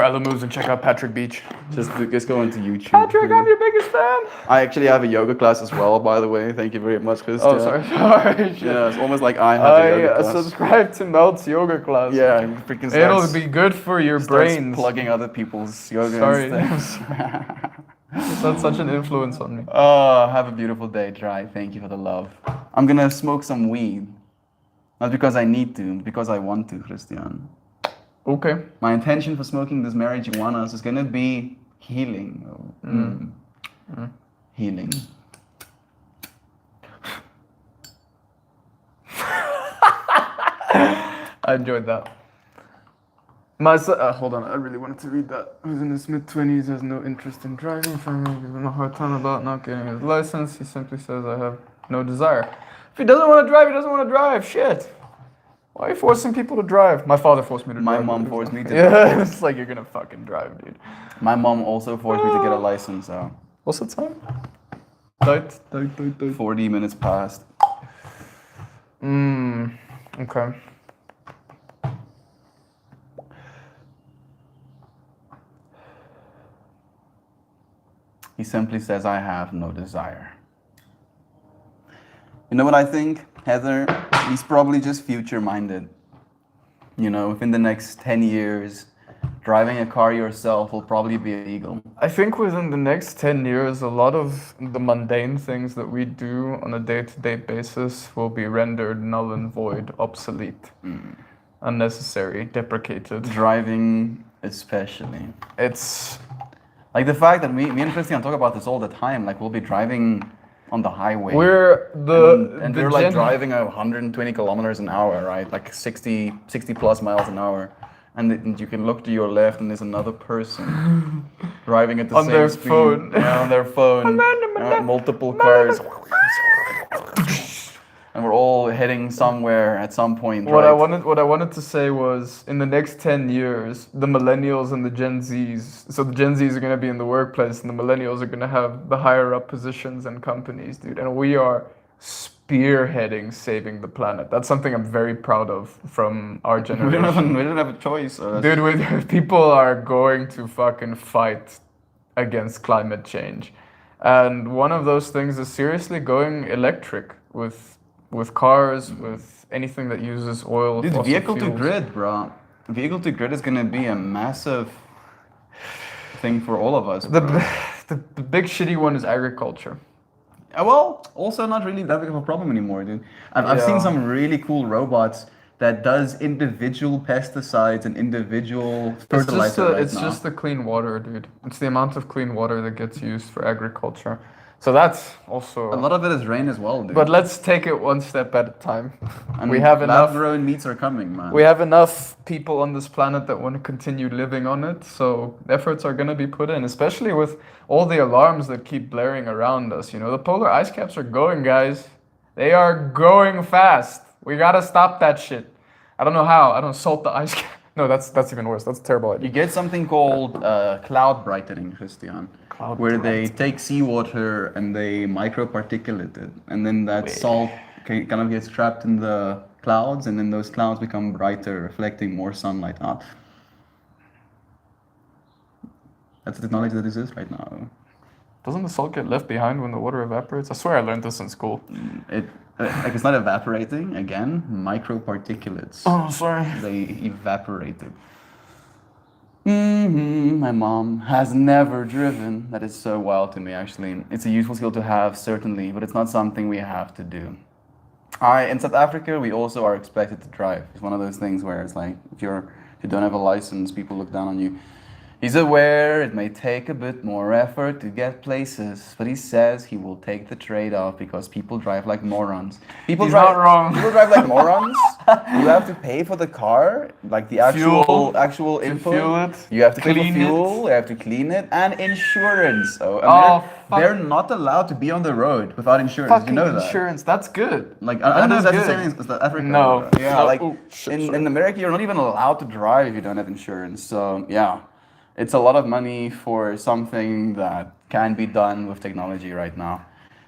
Elo Moves and check out Patrick Beach.
Just go into YouTube.
Patrick, I'm your biggest fan.
I actually have a yoga class as well, by the way. Thank you very much, Christian.
Oh, sorry.
Yeah, it's almost like I have a yoga class.
Subscribe to Melt's yoga class.
Yeah, freaking
it'll be good for your brains.
Plugging other people's yoga
Sorry.
stuff.
That's such an influence on me.
Oh, have a beautiful day, Dry. Thank you for the love. I'm gonna smoke some weed. Not because I need to, because I want to, Christian.
Okay.
My intention for smoking this marijuana is gonna be healing. Healing.
I enjoyed that. Hold on, I really wanted to read that. Who's in his mid-20s, has no interest in driving, family gives him a hard time about not getting his license. He simply says, I have no desire. If he doesn't want to drive, he doesn't want to drive. Shit. Why are you forcing people to drive? My father forced me to drive.
My mom forced me to
drive.
drive.
Yeah, it's like you're gonna fucking drive, dude.
My mom also forced me to get a license, so.
What's the time? Tight.
40 minutes past.
Okay.
He simply says, I have no desire. You know what I think, Heather? He's probably just future-minded. You know, within the next 10 years, driving a car yourself will probably be illegal.
I think within the next 10 years, a lot of the mundane things that we do on a day-to-day basis will be rendered null and void, obsolete, unnecessary, deprecated.
Driving especially.
It's...
Like the fact that me and Christian talk about this all the time, like we'll be driving on the highway.
We're
and we're like driving 120 kilometers an hour, right? Like 60 plus miles an hour. And you can look to your left and there's another person driving at the same speed.
Phone.
Yeah, on their phone. Multiple cars. And we're all heading somewhere at some point,
what
right?
I wanted to say was, in the next 10 years, the millennials and the Gen Zs, so the Gen Zs are going to be in the workplace and the millennials are going to have the higher up positions and companies, dude. And we are spearheading saving the planet. That's something I'm very proud of from our generation.
We don't have a choice.
Dude, people are going to fucking fight against climate change. And one of those things is seriously going electric with cars, with anything that uses oil.
Dude, vehicle to grid, bro. Vehicle to grid is gonna be a massive thing for all of us.
The big shitty one is agriculture.
Well, also not really that big of a problem anymore, dude. I've seen some really cool robots that does individual pesticides and individual fertilizer.
It's just the clean water, dude. It's the amount of clean water that gets used for agriculture. So that's also...
A lot of it is rain as well, dude.
But let's take it one step at a time.
And
we have enough...
lab-grown meats are coming, man.
We have enough people on this planet that want to continue living on it, so efforts are going to be put in, especially with all the alarms that keep blaring around us. You know, the polar ice caps are going, guys. They are going fast. We got to stop that shit. I don't know how. I don't salt the ice cap. No, that's even worse. That's a terrible idea.
You get something called cloud brightening, Christian. Where they take seawater and they microparticulate it, and then that salt kind of gets trapped in the clouds, and then those clouds become brighter, reflecting more sunlight out. That's the technology that exists right now.
Doesn't the salt get left behind when the water evaporates? I swear I learned this in school.
It's not evaporating, again, microparticulates.
Oh, sorry.
They evaporated. My mom has never driven. That is so wild to me, actually. It's a useful skill to have, certainly, but it's not something we have to do. In South Africa, we also are expected to drive. It's one of those things where it's like, if you don't have a license, people look down on you. He's aware it may take a bit more effort to get places, but he says he will take the trade-off because people drive like morons. People
He's
drive
not wrong.
People drive like morons. You have to pay for the car, like the actual
to
input.
fuel it,
You have to pay for
clean
fuel. You have to clean it, and insurance. Oh,
Oh, fuck.
they're not allowed to be on the road without insurance.
Fucking
you know that?
insurance. That's good.
Like I don't know if
That
that's
is
the same
good.
as South Africa.
No.
Yeah,
No.
like
Oh, shit,
in America, you're not even allowed to drive if you don't have insurance. So yeah, it's a lot of money for something that can be done with technology right now.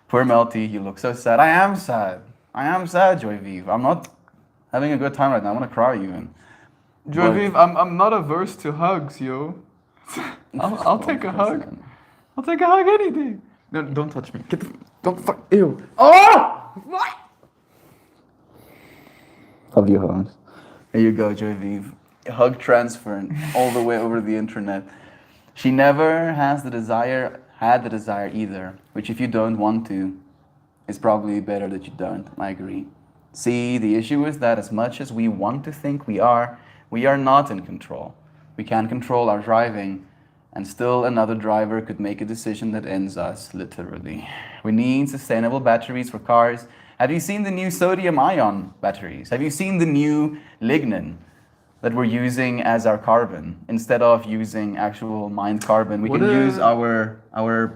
Poor Melty, you look so sad. I am sad. I am sad, Joy Vive. I'm not having a good time right now. I want to cry even.
Joy
But-
Vive, I'm not averse to hugs, yo. I'll take a hug. I'll take a hug any day. No, don't touch me. Get the don't fuck. Ew. Oh! What?
Love you, Hans. There you go, Joy Vive. Hug transfer all the way over the internet. She never had the desire either, which if you don't want to, it's probably better that you don't. I agree. See, the issue is that as much as we want to think we are not in control. We can't control our driving, and still another driver could make a decision that ends us, literally. We need sustainable batteries for cars. Have you seen the new sodium-ion batteries? Have you seen the new lignin that we're using as our carbon? Instead of using actual mined carbon, we
What
can
a-
use our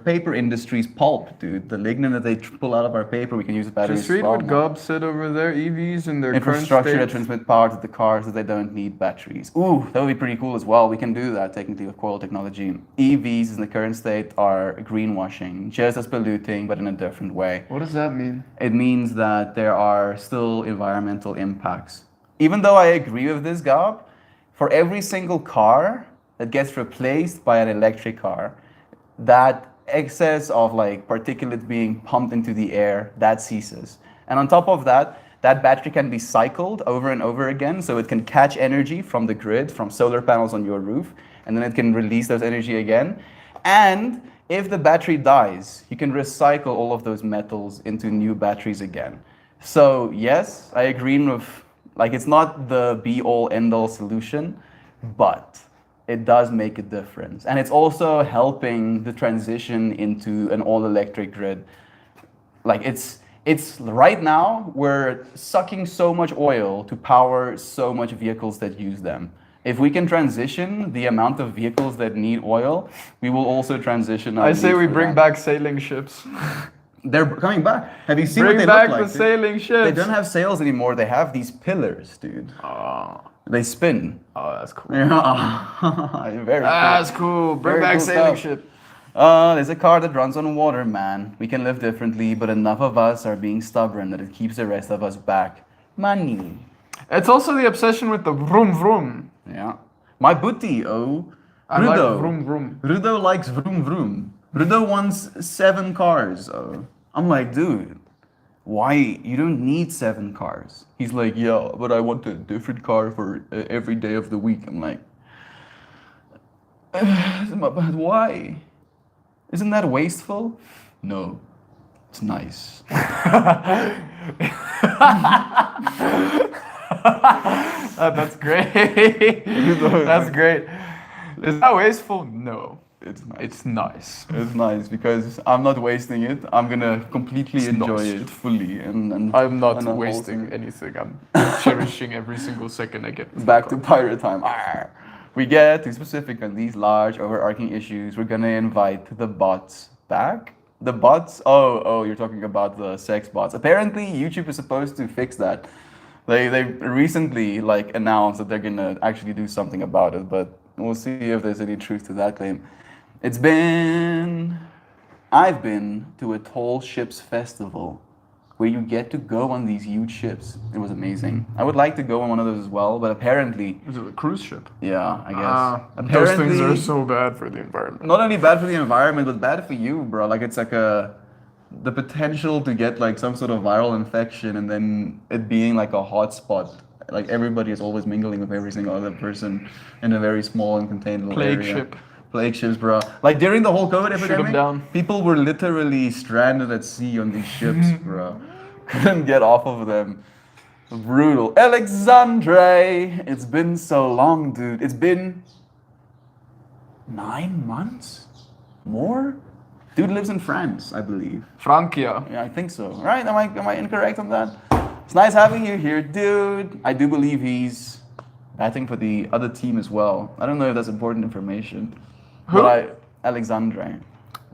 paper industry's pulp, dude. The lignin that they pull out of our paper, we can use as batteries.
Just read
as well
what
now.
Gob said over there. EVs in their current
Infrastructure that
state.
transmit power to the cars so they don't need batteries. Ooh, that would be pretty cool as well. We can do that technically with coil technology. EVs in the current state are greenwashing, just as polluting, but in a different way.
What does that mean?
It means that there are still environmental impacts. Even though I agree with this, Gob, for every single car that gets replaced by an electric car, that excess of like particulate being pumped into the air, that ceases. And on top of that, that battery can be cycled over and over again, so it can catch energy from the grid, from solar panels on your roof, and then it can release those energy again. And if the battery dies, you can recycle all of those metals into new batteries again. So yes, I agree with, like, it's not the be-all, end-all solution, but it does make a difference. And it's also helping the transition into an all-electric grid. Like, it's right now, we're sucking so much oil to power so much vehicles that use them. If we can transition the amount of vehicles that need oil, we will also transition our
I say
need
we
for
bring
that.
back sailing ships.
They're coming back. Have you seen
Bring
what they
back
look like?
the sailing ships.
They don't have sails anymore. They have these pillars, dude.
Oh,
They spin.
that's cool.
Yeah. Very cool.
That's cool. Bring
Very
back
cool
sailing
stuff.
ship.
There's a car that runs on water, man. We can live differently, but enough of us are being stubborn that it keeps the rest of us back. Money.
It's also the obsession with the vroom vroom.
Yeah. My booty, oh.
I like
Rudo.
vroom vroom.
Rudo likes vroom vroom. Rudo wants 7 cars, oh. I'm like, dude, why? You don't need 7 cars. He's like, yeah, but I want a different car for every day of the week. I'm like, but why? Isn't that wasteful? No, it's nice.
That's great. That's great. Is that wasteful? No.
It's nice.
It's nice.
It's nice because I'm not wasting it. I'm gonna completely
It's
enjoy
nice.
it fully. And
I'm not
and
wasting anything. I'm cherishing every single second I get. with
back
the
to
car.
pirate time. Arr. We get too specific on these large overarching issues. We're gonna invite the bots back. The bots? Oh, you're talking about the sex bots. Apparently, YouTube is supposed to fix that. They recently like announced that they're gonna actually do something about it, but we'll see if there's any truth to that claim. I've been to a tall ships festival where you get to go on these huge ships. It was amazing. I would like to go on one of those as well, but apparently,
Is it a cruise ship?
yeah, I guess.
Those things are
Apparently-
so bad for the environment.
not only bad for the environment, but bad for you, bro. Like it's like the potential to get like some sort of viral infection and then it being like a hotspot Like everybody is always mingling with every single other person in a very small and contained little
Plague
area.
ship.
Plague ships, bro. Like during the whole COVID
'em
epidemic,
down.
people were literally stranded at sea on these ships, bro. Couldn't get off of them. Brutal. Alexandre, it's been so long, dude. It's been 9 months? More? Dude lives in France, I believe.
Francia.
Yeah, I think so. Right? Am I incorrect on that? It's nice having you here, dude. I do believe he's batting for the other team as well. I don't know if that's important information.
Who?
But Alexandre.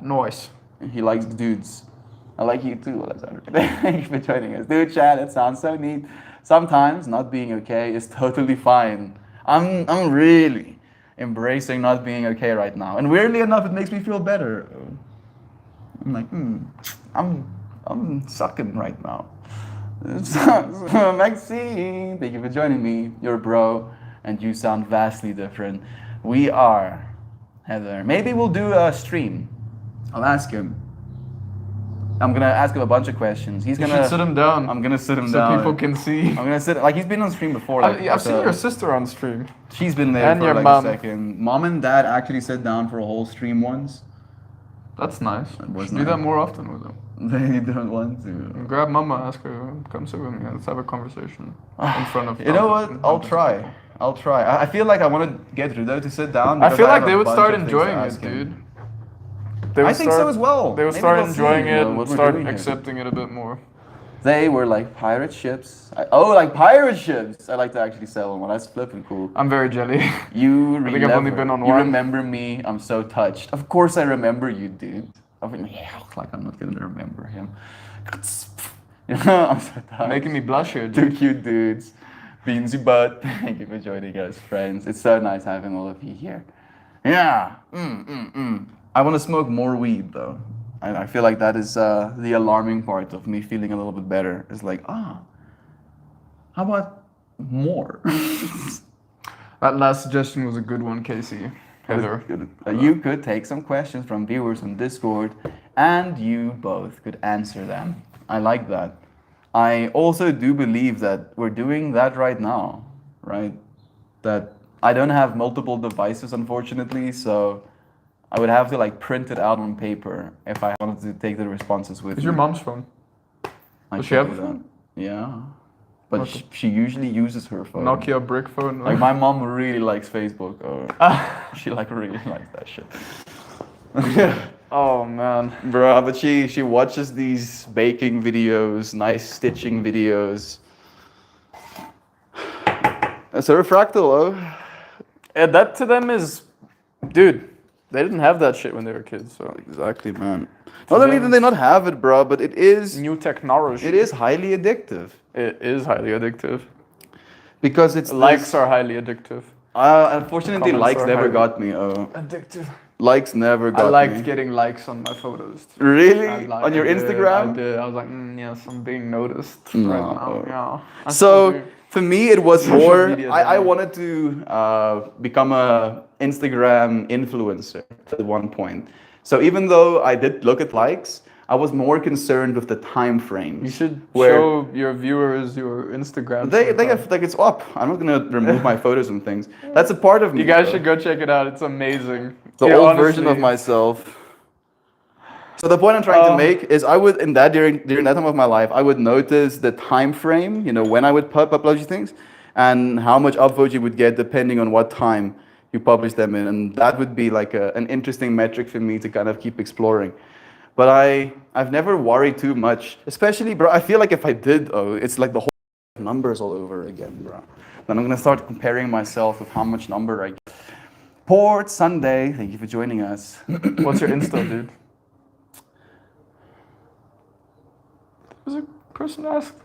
Noise.
He likes dudes. I like you too, Alexandre. Thank you for joining us. Dude, Chad, it sounds so neat. Sometimes not being okay is totally fine. I'm really embracing not being okay right now. And weirdly enough, it makes me feel better. I'm like, I'm sucking right now. Maxine, thank you for joining me. You're a bro, and you sound vastly different. We are Heather. Maybe we'll do a stream. I'll ask him. I'm gonna ask him a bunch of questions. He's
You
gonna
should sit him down.
I'm gonna sit him
so
down.
people can see.
I'm gonna sit like he's been on stream before. Like,
I've seen your sister on stream.
She's been there
And
for
your
like
mom.
a second. Mom and dad actually sat down for a whole stream once.
That's nice.
was
Do
nice.
that more often with them.
They don't want to.
Grab mama, ask her, come sit with me, let's have a conversation in front of.
You know what?
thousands
I'll
of
try.
people.
I try. I feel like I want to get Rudo to sit down.
I
because
feel like
have
they
a
would
bunch
start
of things to
enjoying it,
ask him.
dude. They
I
would
think so as well.
They would
Maybe
start
they'll see,
enjoying
you know,
it,
what
would
we're
start
doing here.
accepting it a bit more.
They were like pirate ships. Like pirate ships. I like to actually sell one. That's flipping cool.
I'm very jelly.
You
I think I've only been on
You
one.
remember me. I'm so touched. Of course I remember you, dude. I mean, yeah, like I'm not gonna remember him. You know, I'm so touched.
Making me blush here, dude.
Two cute dudes. Beansy butt. Thank you for joining us, friends. It's so nice having all of you here. Yeah. I want to smoke more weed, though. I feel like that is the alarming part of me feeling a little bit better. It's like, how about more?
That last suggestion was a good one, Casey. Heather.
You could take some questions from viewers on Discord, and you both could answer them. I like that. I also do believe that we're doing that right now, right? That I don't have multiple devices, unfortunately, so I would have to like print it out on paper if I wanted to take the responses with
Is
me.
your mom's phone?
I
Does she
could
have
do
a
that.
phone?
Yeah, but
Okay.
she usually uses her phone.
Nokia brick phone?
Like my mom really likes Facebook, or she like really likes that shit.
Oh man.
Bro, but she watches these baking videos, nice stitching videos. That's a fractal, oh.
And that to them is, dude, they didn't have that shit when they were kids, so.
Exactly, man. Not only do they not have it, bro, but it is
New technology.
highly addictive
It is highly addictive.
because it's
Likes are highly addictive.
Unfortunately,
Comments
likes
are
never
highly-
got me. Oh,
Addictive.
likes never got
I liked
me.
getting likes on my photos.
Really?
I liked-
On your
I did,
Instagram?
I did. I was like, yes, I'm being noticed
No.
right now. Yeah. I
So
still do.
for me, it was
Social
more.
media is
I
everything.
wanted to become a Instagram influencer at one point. So even though I did look at likes, I was more concerned with the time frame.
You should
where
show your viewers your Instagram.
they
sometime.
have like it's up. I'm not gonna remove my photos and things. That's a part of me.
You guys
though.
should go check it out. It's amazing.
The
Yeah,
old version of
honestly.
myself. So the point I'm trying to make is I would during that time of my life I would notice the time frame, you know, when I would upload these things, and how much upvotes you would get depending on what time you publish them in, and that would be like an interesting metric for me to kind of keep exploring. But I've never worried too much, especially, bro. I feel like if I did, it's like the whole numbers all over again, bro. Then I'm gonna start comparing myself with how much number I get. Port Sunday, thank you for joining us.
What's your Insta, dude? Was a person asked?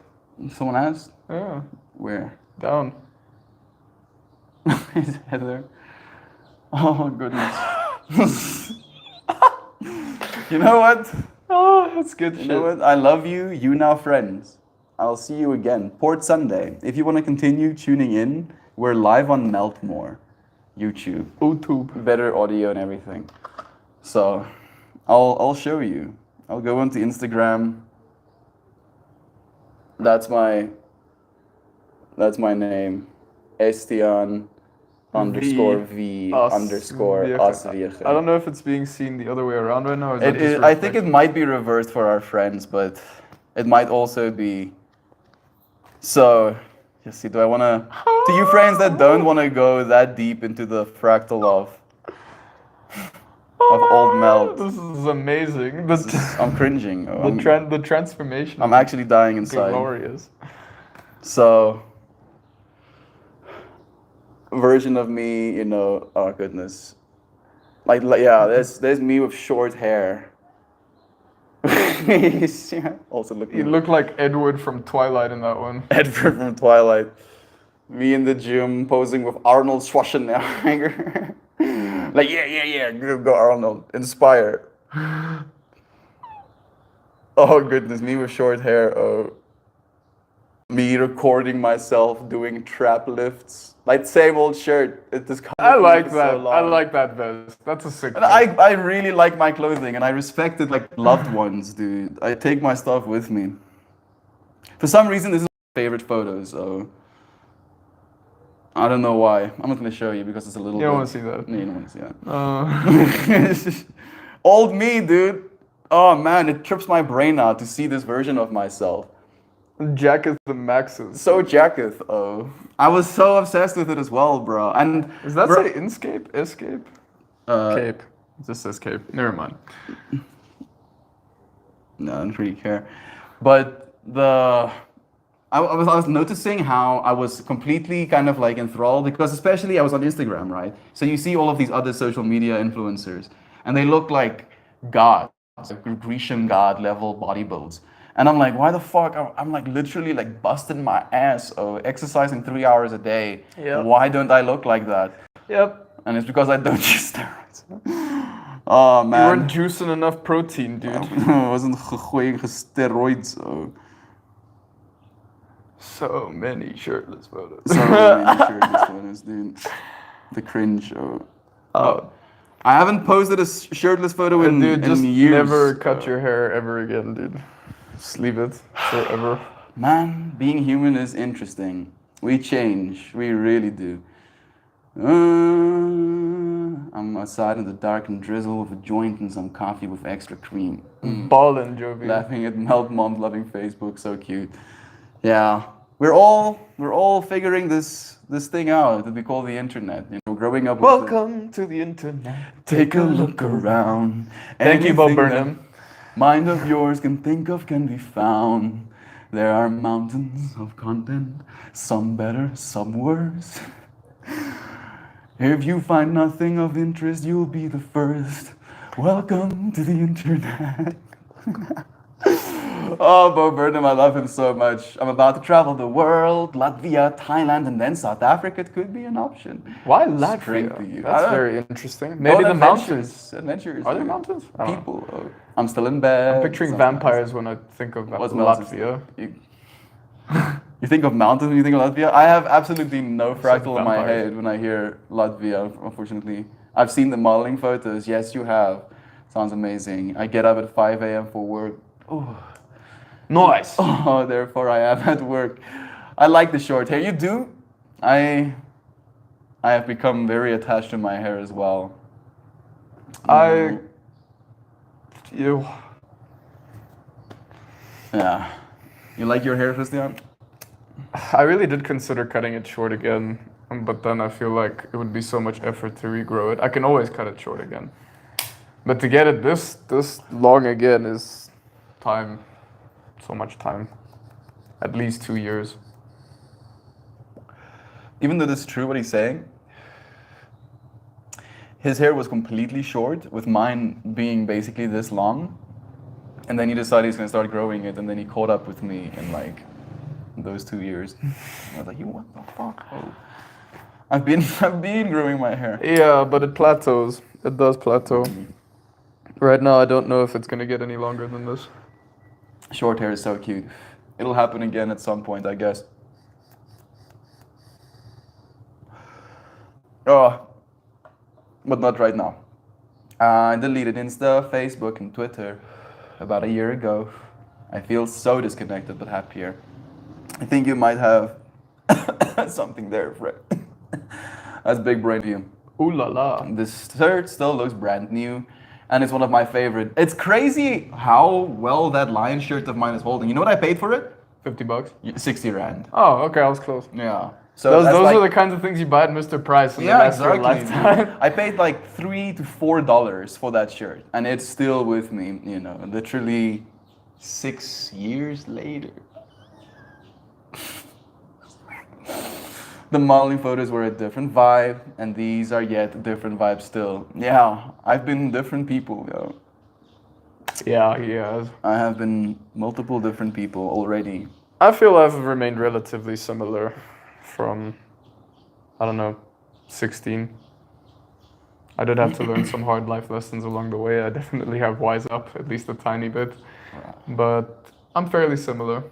Someone asked?
Yeah.
Where?
Down.
Is Heather? Oh, goodness. You know what?
Oh, that's good
You
shit.
know what? I love you. You now friends. I'll see you again. Port Sunday. If you want to continue tuning in, we're live on Meltmore, YouTube.
YouTube.
Better audio and everything. So, I'll show you. I'll go onto Instagram. That's my That's my name. Estian underscore V underscore Asvieche.
I don't know if it's being seen the other way around right now. Or is that
It
just
is, I think it
reflection?
might be reversed for our friends, but it might also be. So, you see, do I want to you friends that don't want to go that deep into the fractal of old melt,
This is amazing.
I'm cringing.
The transformation.
I'm
is
actually dying inside.
glorious.
So, version of me, you know, oh goodness. Like yeah, there's me with short hair. Also
You
looking
look like Edward from Twilight in that one.
Edward from Twilight. Me in the gym posing with Arnold Schwarzenegger. Like, yeah, go Arnold. Inspire. Oh goodness, me with short hair. Oh. Me recording myself doing trap lifts. Like same old shirt. It just
I like
for
that.
so long.
I like that vest. That's a sick.
And I really like my clothing and I respect it like loved ones, dude. I take my stuff with me. For some reason, this is my favorite photo, so I don't know why. I'm not gonna show you because it's a little.
You don't
bit-
want to see that.
No, you don't want to see that. Old me, dude. Oh man, it trips my brain out to see this version of myself.
Jack is the Maxes.
So Jacketh, oh. I was so obsessed with it as well, bro. And
Does that
bro-
say Inscape? Escape?
uh,
Cape. It just says Cape. Never mind.
No, I don't really care. But I was noticing how I was completely kind of like enthralled because especially I was on Instagram, right? So you see all of these other social media influencers and they look like gods, like Grecian god level body builds. And I'm like, why the fuck? I'm like literally like busting my ass, exercising 3 hours a day.
Yep.
Why don't I look like that?
Yep.
And it's because I don't use steroids. Oh
You
man.
weren't juicing enough protein, dude.
I wasn't gegooid gesteroids. Oh.
So many shirtless photos.
So many shirtless photos, dude. The cringe. Oh. I haven't posted a shirtless photo in,
Dude, just
in years.
never cut your hair ever again, dude. Just leave it forever.
Man, being human is interesting. We change. We really do. I'm outside in the dark and drizzle with a joint and some coffee with extra cream.
Ballin', Jovi.
Laughing at Melt Mom loving Facebook, so cute. Yeah, we're all figuring this thing out that we call the internet. You know, growing up. With
Welcome to the internet.
Take a look around.
Thank you, Bob
Anything
Burnham.
that mind of yours can think of can be found. There are mountains of content, some better, some worse. If you find nothing of interest, you'll be the first. Welcome to the internet. Oh, Bo Burnham, I love him so much. I'm about to travel the world, Latvia, Thailand, and then South Africa. It could be an option.
Why
Strength to
Latvia?
you. I
That's
don't-
very interesting. Maybe
Oh,
the mountains.
Adventures.
Are there
dude.
mountains? I don't know.
People. Oh. I'm still in bed.
I'm picturing
something
vampires when I think of
What's mountains?
Latvia.
You think of mountains when you think of Latvia? I have absolutely no fractal in my
vampires.
head when I hear Latvia, unfortunately. I've seen the modeling photos. Yes, you have. Sounds amazing. I get up at 5 a.m. for work. Oh.
Nice.
Oh, therefore I am at work. I like the short hair. You do? I have become very attached to my hair as well.
You.
Yeah. You like your hair, Christian?
I really did consider cutting it short again, but then I feel like it would be so much effort to regrow it. I can always cut it short again, but to get it this long again is time, so much time, at least 2 years.
Even though this is true what he's saying, his hair was completely short, with mine being basically this long. And then he decided he's gonna start growing it, and then he caught up with me in like those 2 years. I was like, you what the fuck? Oh. I've been growing my hair.
Yeah, but it plateaus. It does plateau. Right now, I don't know if it's gonna get any longer than this.
Short hair is so cute. It'll happen again at some point, I guess. Oh, but not right now. I deleted Insta, Facebook, and Twitter about a year ago. I feel so disconnected but happier. I think you might have Something there, Fred. That's big brain of you.
Ooh la la.
This shirt still looks brand new, and it's one of my favorite. It's crazy how well that Lion shirt of mine is holding. You know what I paid for it?
$50.
60 rand.
Oh, okay, I was close.
Yeah. So
Those
that's like,
are the kinds of things you buy at Mr. Price. And
yeah,
they last for a
exactly.
lifetime.
I paid like $3 to $4 for that shirt, and it's still with me. You know, literally 6 years later. The modeling photos were a different vibe, and these are yet different vibes still. Yeah, I've been different people, yo.
Yeah, he has.
I have been multiple different people already.
I feel I've remained relatively similar from, I don't know, 16. I did have to learn some hard life lessons along the way. I definitely have wised up at least a tiny bit, but I'm fairly similar.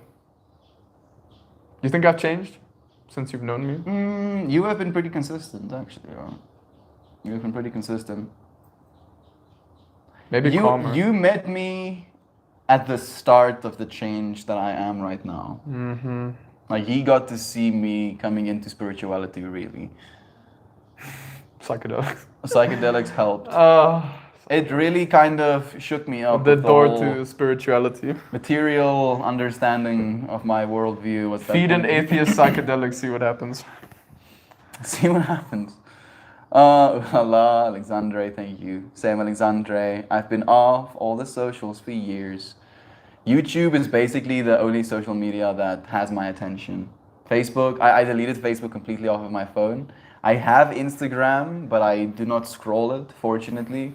You think I've changed since you've known me?
You have been pretty consistent, actually. Yeah. You have been pretty consistent.
Maybe calmer.
You met me at the start of the change that I am right now.
Mm-hmm.
Like, he got to see me coming into spirituality, really.
Psychedelics.
Psychedelics helped. It really kind of shook me up.
The
with
door
whole
to spirituality.
material understanding of my worldview. Was
Feed an atheist psychedelic, see what happens.
See what happens. Allah, Alexandre, thank you. Sam Alexandre. I've been off all the socials for years. YouTube is basically the only social media that has my attention. Facebook, I deleted Facebook completely off of my phone. I have Instagram, but I do not scroll it, fortunately.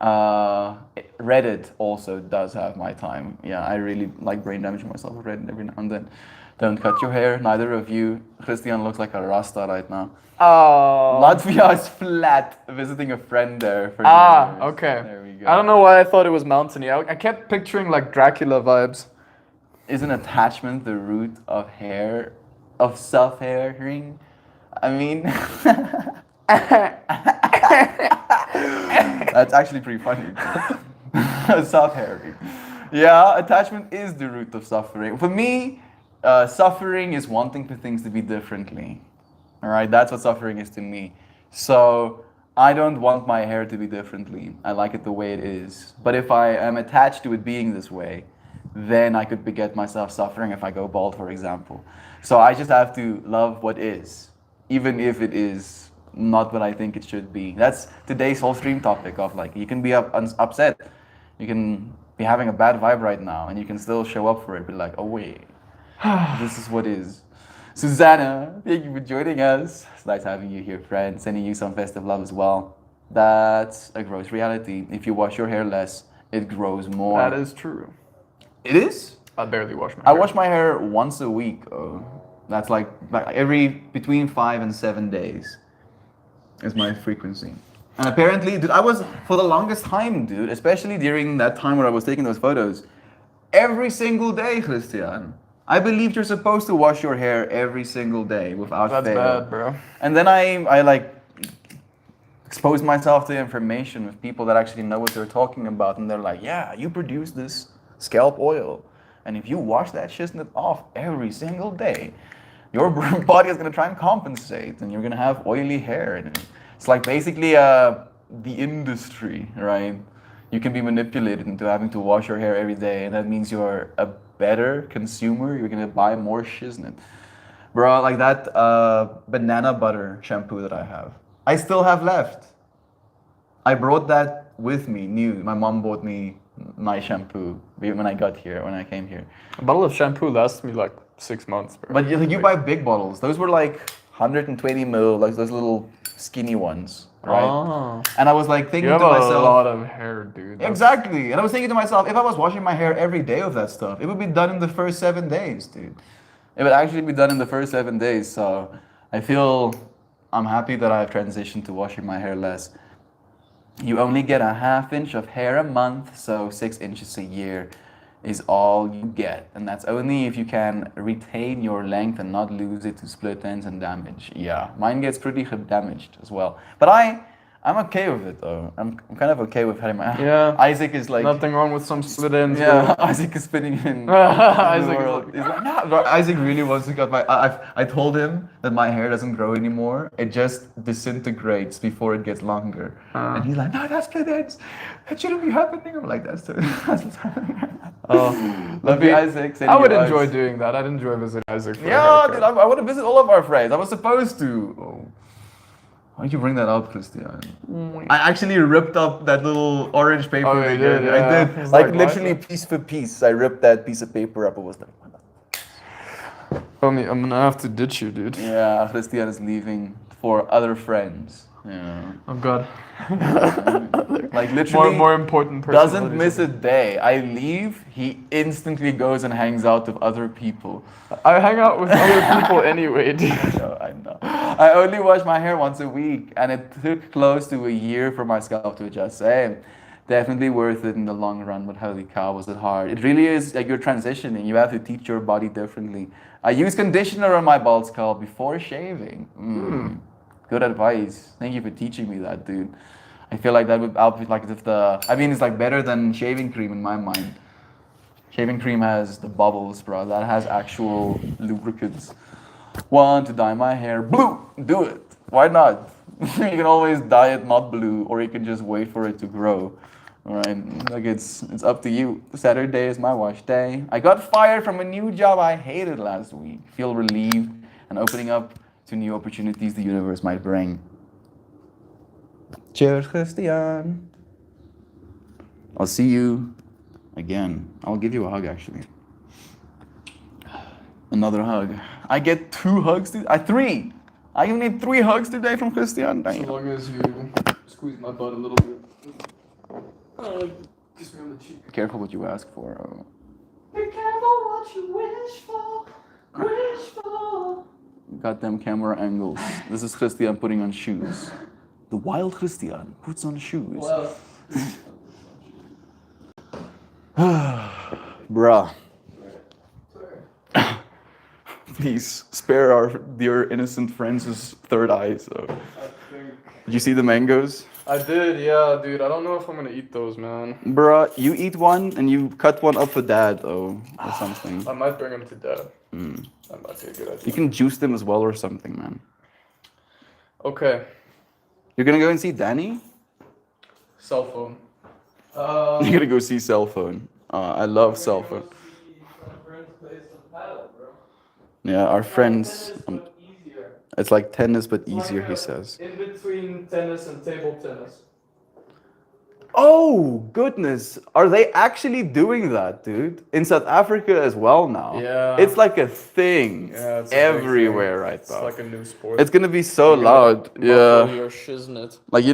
Reddit also does have my time. Yeah, I really like brain damaging myself with Reddit every now and then. Don't cut your hair, neither of you. Christian looks like a Rasta right now.
Oh.
Latvia is flat, visiting a friend there for New Year's.
Okay.
There we go.
I don't know why I thought it was mountainy. I kept picturing like Dracula vibes.
Is an attachment the root of hair, of self-hairing? I mean, that's actually pretty funny. Self-hairing. Yeah, attachment is the root of suffering. For me, suffering is wanting for things to be differently. All right, that's what suffering is to me. So I don't want my hair to be differently. I like it the way it is. But if I am attached to it being this way, then I could beget myself suffering if I go bald, for example. So I just have to love what is, even if it is not what I think it should be. That's today's whole stream topic of like, you can be upset. You can be having a bad vibe right now, and you can still show up for it. Be like, oh wait, this is what is. Susanna, thank you for joining us. It's nice having you here, friend. Sending you some festive love as well. That's a gross reality. If you wash your hair less, it grows more.
That is true.
It is?
I barely wash my
I
hair.
wash my hair once a week. That's like every between 5 and 7 days is my frequency. And apparently, dude, I was for the longest time, dude, especially during that time where I was taking those photos, every single day, Christian. I believed you're supposed to wash your hair every single day without
That's
fail.
bad, bro.
And then I like exposed myself to information with people that actually know what they're talking about, and they're like, yeah, you produce this scalp oil, and if you wash that shit off every single day, your body is gonna try and compensate, and you're gonna have oily hair. And it's like basically the industry, right? You can be manipulated into having to wash your hair every day, and that means you're a better consumer. You're gonna buy more shiznit. Bro, like that banana butter shampoo that I have. I still have left. I brought that with me, new. My mom bought me my shampoo when I got here, when I came here.
A bottle of shampoo lasts me like 6 months, bro.
But you buy big bottles. Those were like 120 ml, like those little skinny ones, right?
Oh.
And I was like thinking
You have
to
a
myself,
lot of hair, dude. That's-
exactly. And I was thinking to myself, if I was washing my hair every day with that stuff, it would be done in the first 7 days, dude. It would actually be done in the first 7 days. So I feel I'm happy that I've transitioned to washing my hair less. You only get a ½ inch of hair a month, so 6 inches a year is all you get. And that's only if you can retain your length and not lose it to split ends and damage. Yeah, mine gets pretty damaged as well. But I'm okay with it though. I'm kind of okay with having my.
Yeah.
Isaac is like.
Nothing wrong with some split ends.
Yeah,
bro.
Isaac is fitting in.
Isaac is
world. He's like, nah, bro, Isaac really wants to cut my. I told him that my hair doesn't grow anymore. It just disintegrates before it gets longer. And he's like, no, that's split ends. That shouldn't be happening. I'm like, that's what's happening. Oh, love you, Isaac.
I would enjoy doing that. I'd enjoy visiting Isaac. For a
Yeah,
haircut.
dude, I want to visit all of our friends. I was supposed to. Oh. Why did you bring that up, Christian? I actually ripped up that little orange paper.
Oh, you did,
I
yeah.
did.
It's
Like
like,
literally
why?
piece for piece. I ripped that piece of paper up. It was like,
I'm gonna have to ditch you, dude.
yeah, Christian is leaving for other friends. Yeah.
Oh God.
Like literally
More important.
doesn't miss a day. I leave, he instantly goes and hangs out with other people.
I hang out with other people anyway, dude.
I know. I only wash my hair once a week, and it took close to a year for my scalp to adjust. Hey, definitely worth it in the long run, but holy cow, was it hard. It really is like you're transitioning. You have to teach your body differently. I use conditioner on my bald scalp before shaving. Good advice. Thank you for teaching me that, dude. I feel like that would help with like if it's like better than shaving cream in my mind. Shaving cream has the bubbles, bro. That has actual lubricants. Want to dye my hair blue? Do it. Why not? You can always dye it not blue, or you can just wait for it to grow. All right, like it's up to you. Saturday is my wash day. I got fired from a new job I hated last week. Feel relieved and opening up to new opportunities the universe might bring. Cheers, Christian. I'll see you again. I'll give you a hug, actually. Another hug. I get 2 hugs today. 3. I even need 3 hugs today from Christian.
As
Damn.
long as you squeeze my butt a little bit. Kiss me on the cheek.
Careful what you ask for.
Be careful what you wish for. Wish for.
Goddamn camera angles. This is Christian putting on shoes. The wild Christian puts on shoes.
Well.
Bruh. Please spare our dear innocent friends' third eye. So. Did you see the mangoes?
I did, yeah, dude. I don't know if I'm gonna eat those, man.
Bruh, you eat one and you cut one up for dad, though, or something.
I might bring them to dad. That might be a good idea.
You can juice them as well or something, man.
Okay.
You're gonna go and see Danny?
Cell phone.
You're gonna go see cell phone. I love cell phone. Yeah, our friends. It's like tennis, but easier, he says.
In between tennis and table tennis.
Oh, goodness. Are they actually doing that, dude? In South Africa as well now.
Yeah.
It's like a thing.
Yeah, it's a big
everywhere
thing.
right
It's
now.
like a new sport.
It's gonna be so loud. Yeah.
Your shiznit.
Like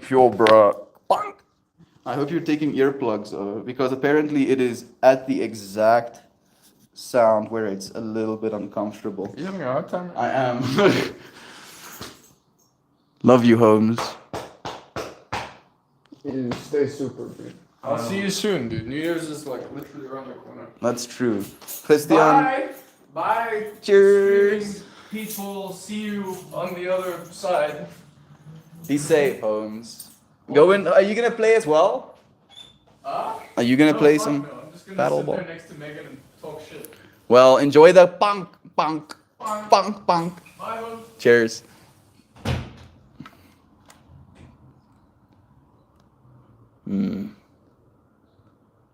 yo, bro. Bonk. I hope you're taking earplugs, because apparently it is at the exact sound where it's a little bit uncomfortable.
You having a hard time?
I am. Love you, Holmes.
You stay super, dude. I'll see you soon, dude. New Year's is like literally around the corner.
That's true. Christian.
Bye. Bye.
Cheers.
Streaming people, see you on the other side.
Be safe, Holmes. Go in. Are you gonna play as well? Are you gonna play some
I'm just gonna
battle
sit
ball?
there next to Megan and talk shit.
Well, enjoy the punk, punk, punk, punk.
Bye, Holmes.
Cheers.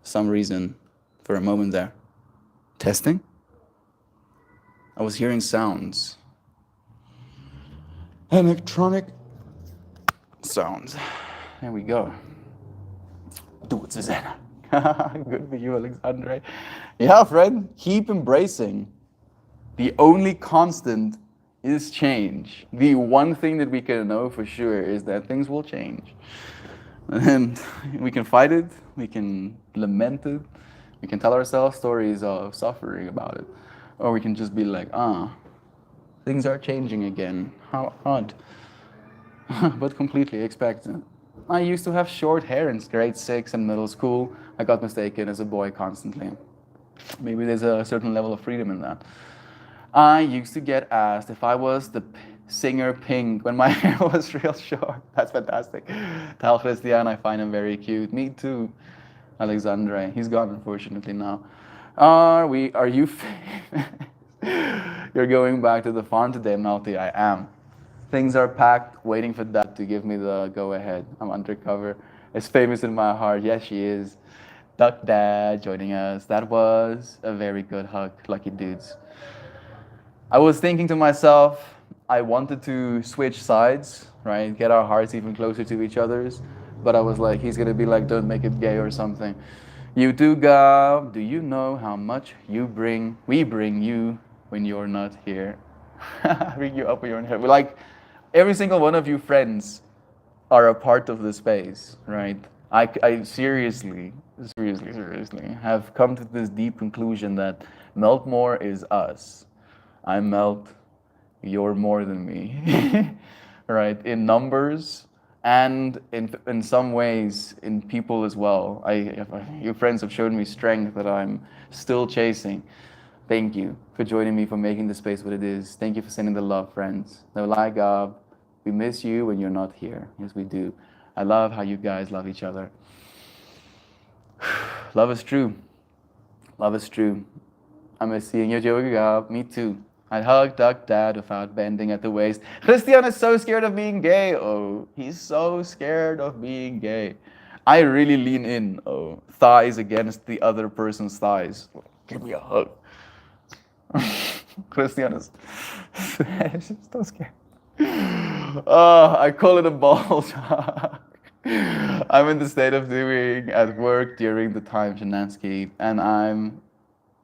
Some reason, for a moment there. Testing? I was hearing sounds. Electronic sounds. There we go. Do it, Susanna. Good for you, Alexandre. Yeah, friend, keep embracing. The only constant is change. The one thing that we can know for sure is that things will change. And we can fight it, we can lament it, we can tell ourselves stories of suffering about it. Or we can just be like, things are changing again. How odd. But completely expected. I used to have short hair in grade 6 and middle school. I got mistaken as a boy constantly. Maybe there's a certain level of freedom in that. I used to get asked if I was the singer Pink when my hair was real short. That's fantastic. Tal Christian, I find him very cute. Me too. Alexandre, he's gone unfortunately now. Are you famous? You're going back to the farm today, Melty. I am. Things are packed, waiting for Dad to give me the go ahead. I'm undercover. It's famous in my heart. Yes, she is. Duck Dad joining us. That was a very good hug. Lucky dudes. I was thinking to myself, I wanted to switch sides, right? Get our hearts even closer to each other's. But I was like, he's gonna be like, don't make it gay or something. You do, Gab. Do you know how much we bring you when you're not here? Bring you up when you're not here. We're like, every single one of you friends are a part of the space, right? I seriously have come to this deep conclusion that Meltmore is us. I'm Melt, you're more than me, right? In numbers and in some ways in people as well. Your friends have shown me strength that I'm still chasing. Thank you for joining me, for making the space what it is. Thank you for sending the love, friends. No lie, Gab. We miss you when you're not here. Yes, we do. I love how you guys love each other. Love is true. Love is true. I miss seeing you, Joey Gab. Me too. I'd hug Duck Dad without bending at the waist. Christian is so scared of being gay. Oh, he's so scared of being gay. I really lean in. Oh, thighs against the other person's thighs. Give me a hug. Christian is so scared. I call it a bulge. I'm in the state of doing at work during the time, Shanansky, and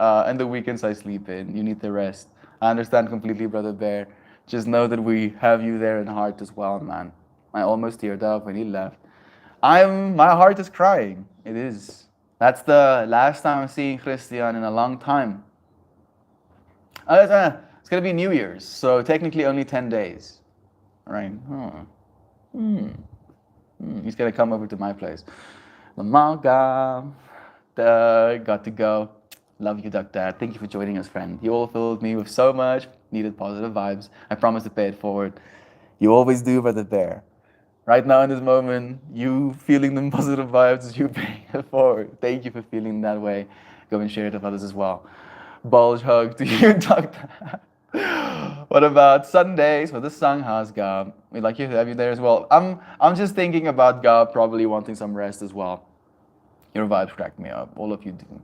and the weekends I sleep in. You need the rest. I understand completely, Brother Bear. Just know that we have you there in heart as well, man. I almost teared up when he left. My heart is crying. It is. That's the last time I'm seeing Christian in a long time. It's gonna be New Year's, so technically only 10 days. Right? He's gonna come over to my place. Lamalga, got to go. Love you, Duck Dad. Thank you for joining us, friend. You all filled me with so much needed positive vibes. I promise to pay it forward. You always do, Brother Bear. Right now in this moment, you feeling the positive vibes, you paying it forward. Thank you for feeling that way. Go and share it with others as well. Bulge hug to you, Duck Dad. What about Sundays for the Sangha's, Gab? We'd like you to have you there as well. I'm just thinking about Gab probably wanting some rest as well. Your vibes crack me up. All of you do.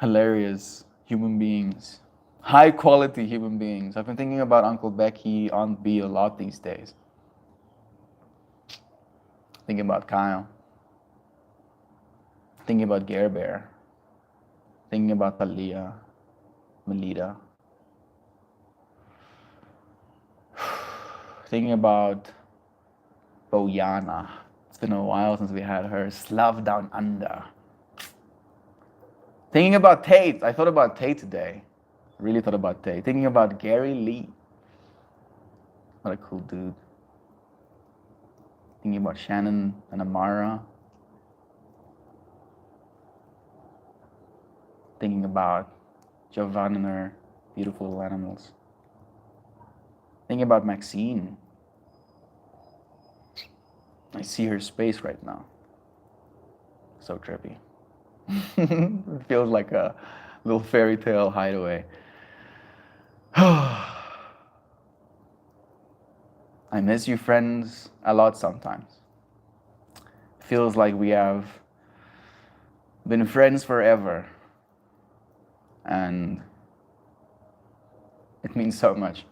Hilarious human beings. High quality human beings. I've been thinking about Uncle Becky, Aunt B a lot these days. Thinking about Kyle. Thinking about Gare Bear. Thinking about Talia, Melita. Thinking about Bojana. It's been a while since we had her. Slav Down Under. Thinking about Tate. I thought about Tate today. Really thought about Tate. Thinking about Gary Lee. What a cool dude. Thinking about Shannon and Amara. Thinking about Jovan and her beautiful animals. Thinking about Maxine. I see her space right now. So trippy. It feels like a little fairy tale hideaway. I miss you, friends, a lot sometimes. Feels like we have been friends forever. And it means so much.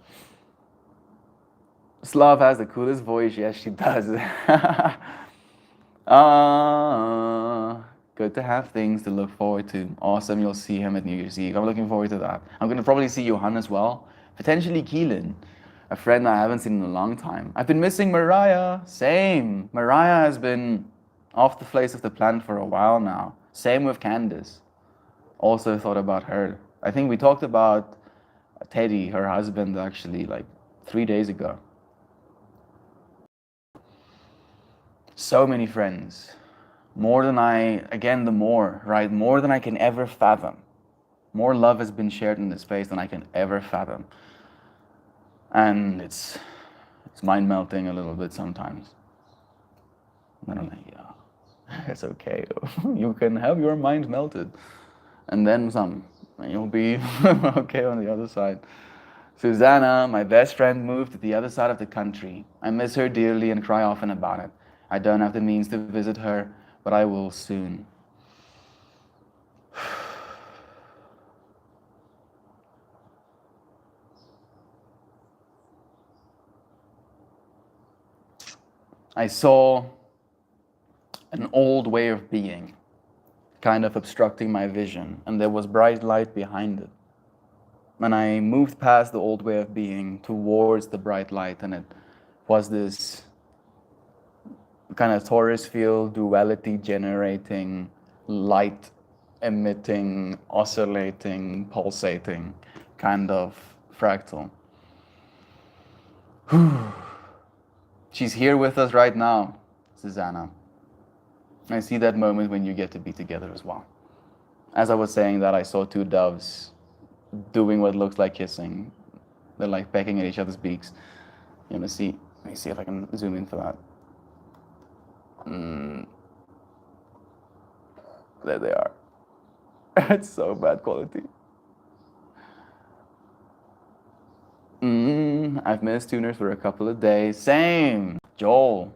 Slav has the coolest voice. Yes, she does. Good to have things to look forward to. Awesome, you'll see him at New Year's Eve. I'm looking forward to that. I'm going to probably see Johan as well. Potentially Keelan, a friend I haven't seen in a long time. I've been missing Mariah. Same. Mariah has been off the face of the planet for a while now. Same with Candace. Also thought about her. I think we talked about Teddy, her husband, actually, like 3 days ago. So many friends. More than right? More than I can ever fathom. More love has been shared in this space than I can ever fathom. And it's mind melting a little bit sometimes. And I'm like, yeah, it's okay. You can have your mind melted. And then some. And you'll be okay on the other side. Susanna, my best friend, moved to the other side of the country. I miss her dearly and cry often about it. I don't have the means to visit her, but I will soon. I saw an old way of being, kind of obstructing my vision, and there was bright light behind it. And I moved past the old way of being towards the bright light, and it was this kind of torus field, duality generating, light emitting, oscillating, pulsating kind of fractal. She's here with us right now, Susanna. I see that moment when you get to be together as well. As I was saying that, I saw two doves doing what looks like kissing. They're like pecking at each other's beaks. You want to see? Let me see if I can zoom in for that. There they are. It's so bad quality. I've missed tuners for a couple of days. Same. Joe,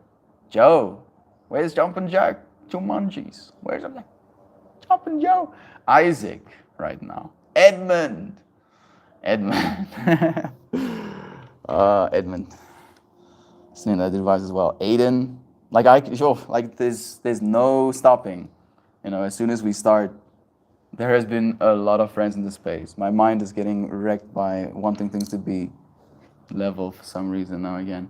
where's Jumpin' Jack? Jumanjis. Where's Jumpin' Joe? Isaac, right now. Edmund. Edmund. His name that device as well. Aiden. There's no stopping. You know, as soon as we start, there has been a lot of friends in the space. My mind is getting wrecked by wanting things to be level for some reason now again.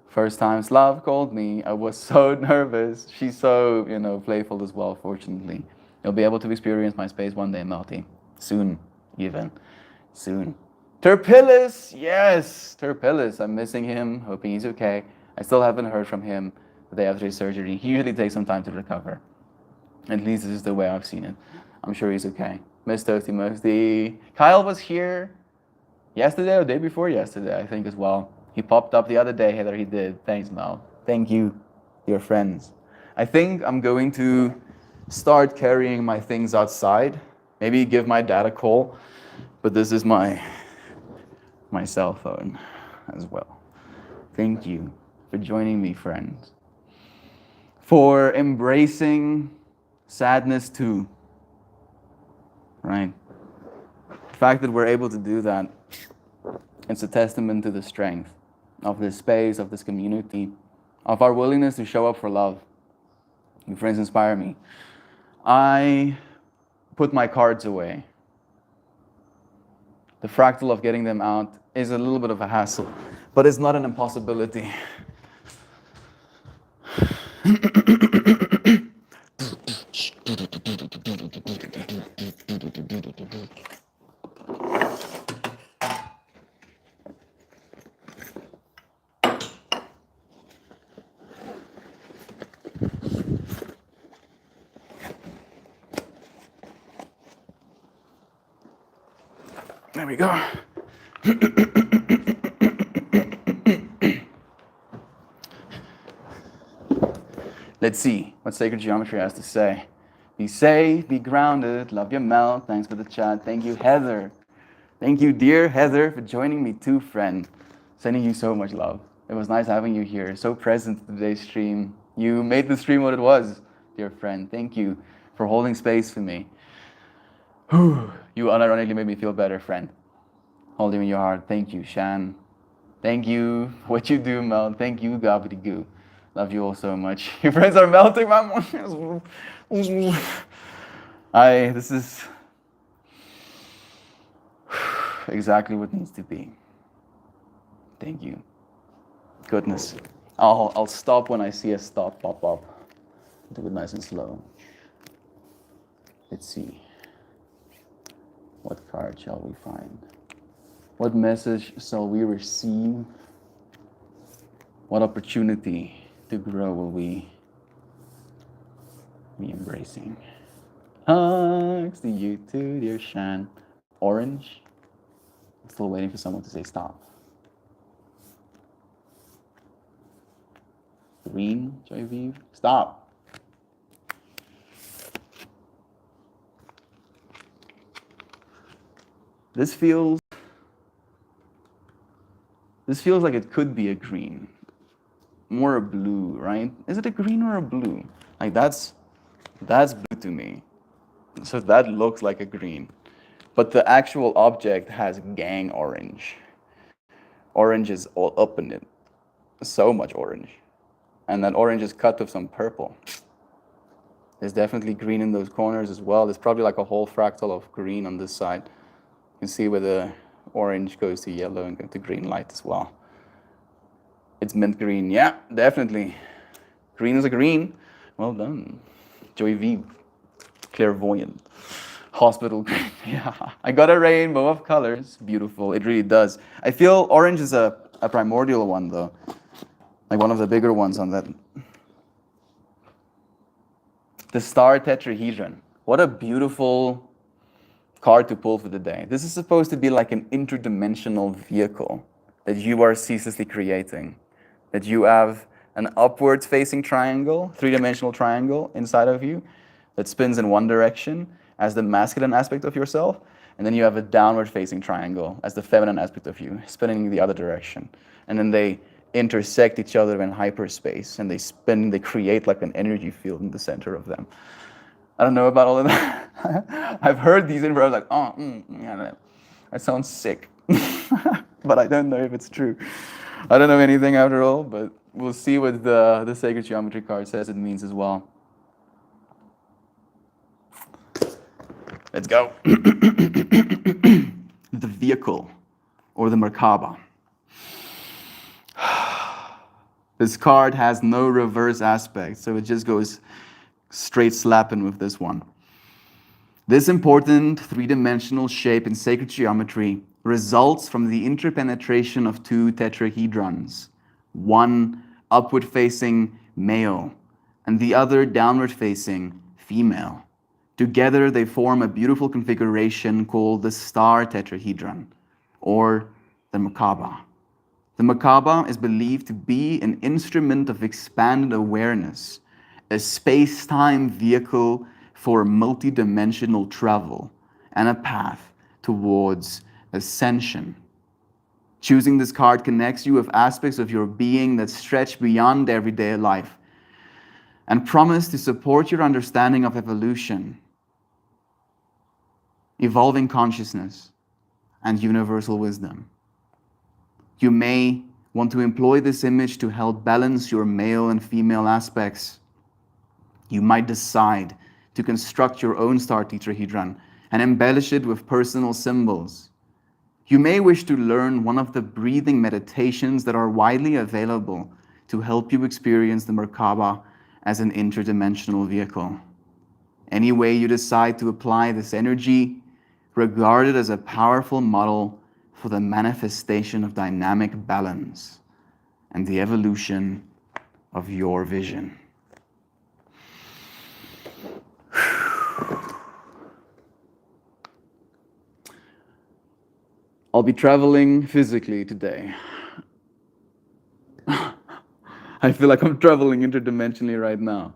First time Slav called me, I was so nervous. She's so, playful as well, fortunately. You'll be able to experience my space one day, Melty. Soon, even. Soon. Terpillis! Yes! Terpillis. I'm missing him, hoping he's okay. I still haven't heard from him the day after his surgery. He usually takes some time to recover. At least this is the way I've seen it. I'm sure he's okay. Miss Toasty Mosty. Kyle was here yesterday or day before yesterday, I think, as well. He popped up the other day, Heather, he did. Thanks, Mel. Thank you, dear friends. I think I'm going to start carrying my things outside. Maybe give my dad a call. But this is my cell phone as well. Thank you for joining me, friends. For embracing sadness too. Right? The fact that we're able to do that, it's a testament to the strength of this space, of this community, of our willingness to show up for love. You friends inspire me. I put my cards away. The fractal of getting them out is a little bit of a hassle, but it's not an impossibility. There we go. Let's see what Sacred Geometry has to say. Be safe, be grounded. Love your Mel. Thanks for the chat. Thank you, Heather. Thank you, dear Heather, for joining me too, friend. Sending you so much love. It was nice having you here. So present in today's stream. You made the stream what it was, dear friend. Thank you for holding space for me. You unironically made me feel better, friend. Hold you in your heart. Thank you, Shan. Thank you for what you do, Mel. Thank you, Gobbledygoo. Love you all so much. Your friends are melting my mind. This is exactly what needs to be. Thank you. Goodness. I'll stop when I see a stop pop up. Do it nice and slow. Let's see. What card shall we find? What message shall we receive? What opportunity to grow will we be embracing? Hugs to you too, dear Shan. Orange. I'm still waiting for someone to say stop. green, Joyviv? Stop. This feels like it could be a green. More a blue, right? Is it a green or a blue? Like that's blue to me. So that looks like a green. But the actual object has gang orange. Orange is all up in it. So much orange. And that orange is cut with some purple. There's definitely green in those corners as well. There's probably like a whole fractal of green on this side. You can see where the orange goes to yellow and goes to green light as well. It's mint green. Yeah, definitely. Green is a green. Well done. Joyviv. Clairvoyant. Hospital green. Yeah. I got a rainbow of colors. Beautiful. It really does. I feel orange is a primordial one though. Like one of the bigger ones on that. The star tetrahedron. What a beautiful card to pull for the day. This is supposed to be like an interdimensional vehicle that you are ceaselessly creating. That you have an upwards facing triangle, three-dimensional triangle inside of you that spins in one direction as the masculine aspect of yourself, and then you have a downward facing triangle as the feminine aspect of you, spinning in the other direction. And then they intersect each other in hyperspace, and they spin, they create like an energy field in the center of them. I don't know about all of that. I've heard these info, I was like, yeah, that sounds sick. But I don't know if it's true. I don't know anything after all, but we'll see what the Sacred Geometry card says it means as well. Let's go. The vehicle, or the Merkaba. This card has no reverse aspect, so it just goes straight slapping with this one. This important three-dimensional shape in sacred geometry results from the interpenetration of two tetrahedrons, one upward-facing male and the other downward-facing female. Together, they form a beautiful configuration called the star tetrahedron, or the Merkaba. The Merkaba is believed to be an instrument of expanded awareness, a space-time vehicle for multidimensional travel, and a path towards ascension. Choosing this card connects you with aspects of your being that stretch beyond everyday life and promise to support your understanding of evolution, evolving consciousness, and universal wisdom. You may want to employ this image to help balance your male and female aspects. You might decide to construct your own star tetrahedron and embellish it with personal symbols. You may wish to learn one of the breathing meditations that are widely available to help you experience the Merkaba as an interdimensional vehicle. Any way you decide to apply this energy, regard it as a powerful model for the manifestation of dynamic balance and the evolution of your vision. I'll be traveling physically today. I feel like I'm traveling interdimensionally right now.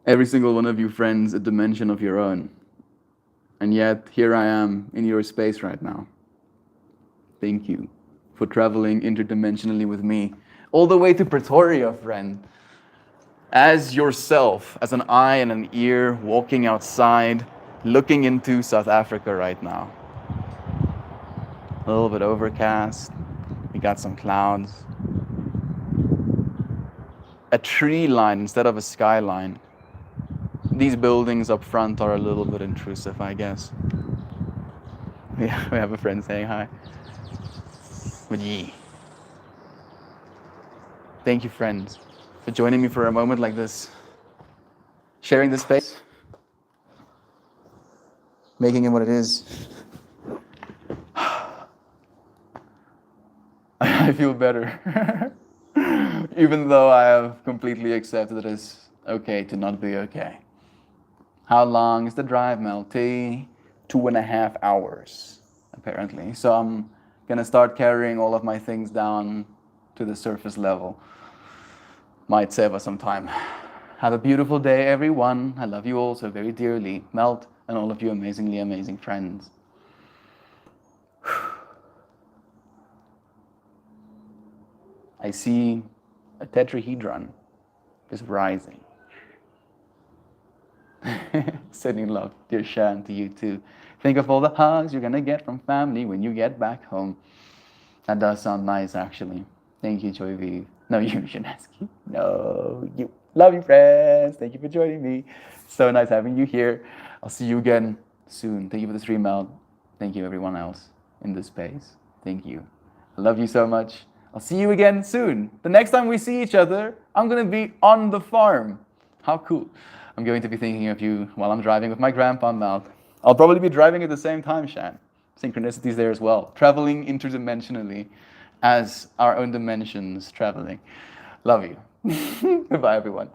Every single one of you friends, a dimension of your own. And yet, here I am in your space right now. Thank you for traveling interdimensionally with me, all the way to Pretoria, friend. As yourself, as an eye and an ear, walking outside, looking into South Africa right now. A little bit overcast. We got some clouds. A tree line instead of a skyline. These buildings up front are a little bit intrusive, I guess. We have a friend saying hi. But yeah. Thank you, friends, for joining me for a moment like this. Sharing this space. Making it what it is. I feel better. Even though I have completely accepted that it's okay to not be okay. How long is the drive, Melty? 2.5 hours, apparently. So I'm gonna start carrying all of my things down to the surface level. might save us some time. Have a beautiful day, everyone. I love you all so very dearly. Melt and all of you amazingly amazing friends. I see a tetrahedron is rising. Sending love, dear Shan, to you too. Think of all the hugs you're gonna get from family when you get back home. That does sound nice, actually. Thank you, Joy V. No, you, Shinaski. No, you. Love you, friends. Thank you for joining me. So nice having you here. I'll see you again soon. Thank you for the stream out. Thank you, everyone else in this space. Thank you. I love you so much. I'll see you again soon. The next time we see each other, I'm gonna be on the farm. How cool. I'm going to be thinking of you while I'm driving with my grandpa Mal. I'll probably be driving at the same time, Shan. Synchronicities there as well. Traveling interdimensionally as our own dimensions traveling. Love you. Goodbye, everyone.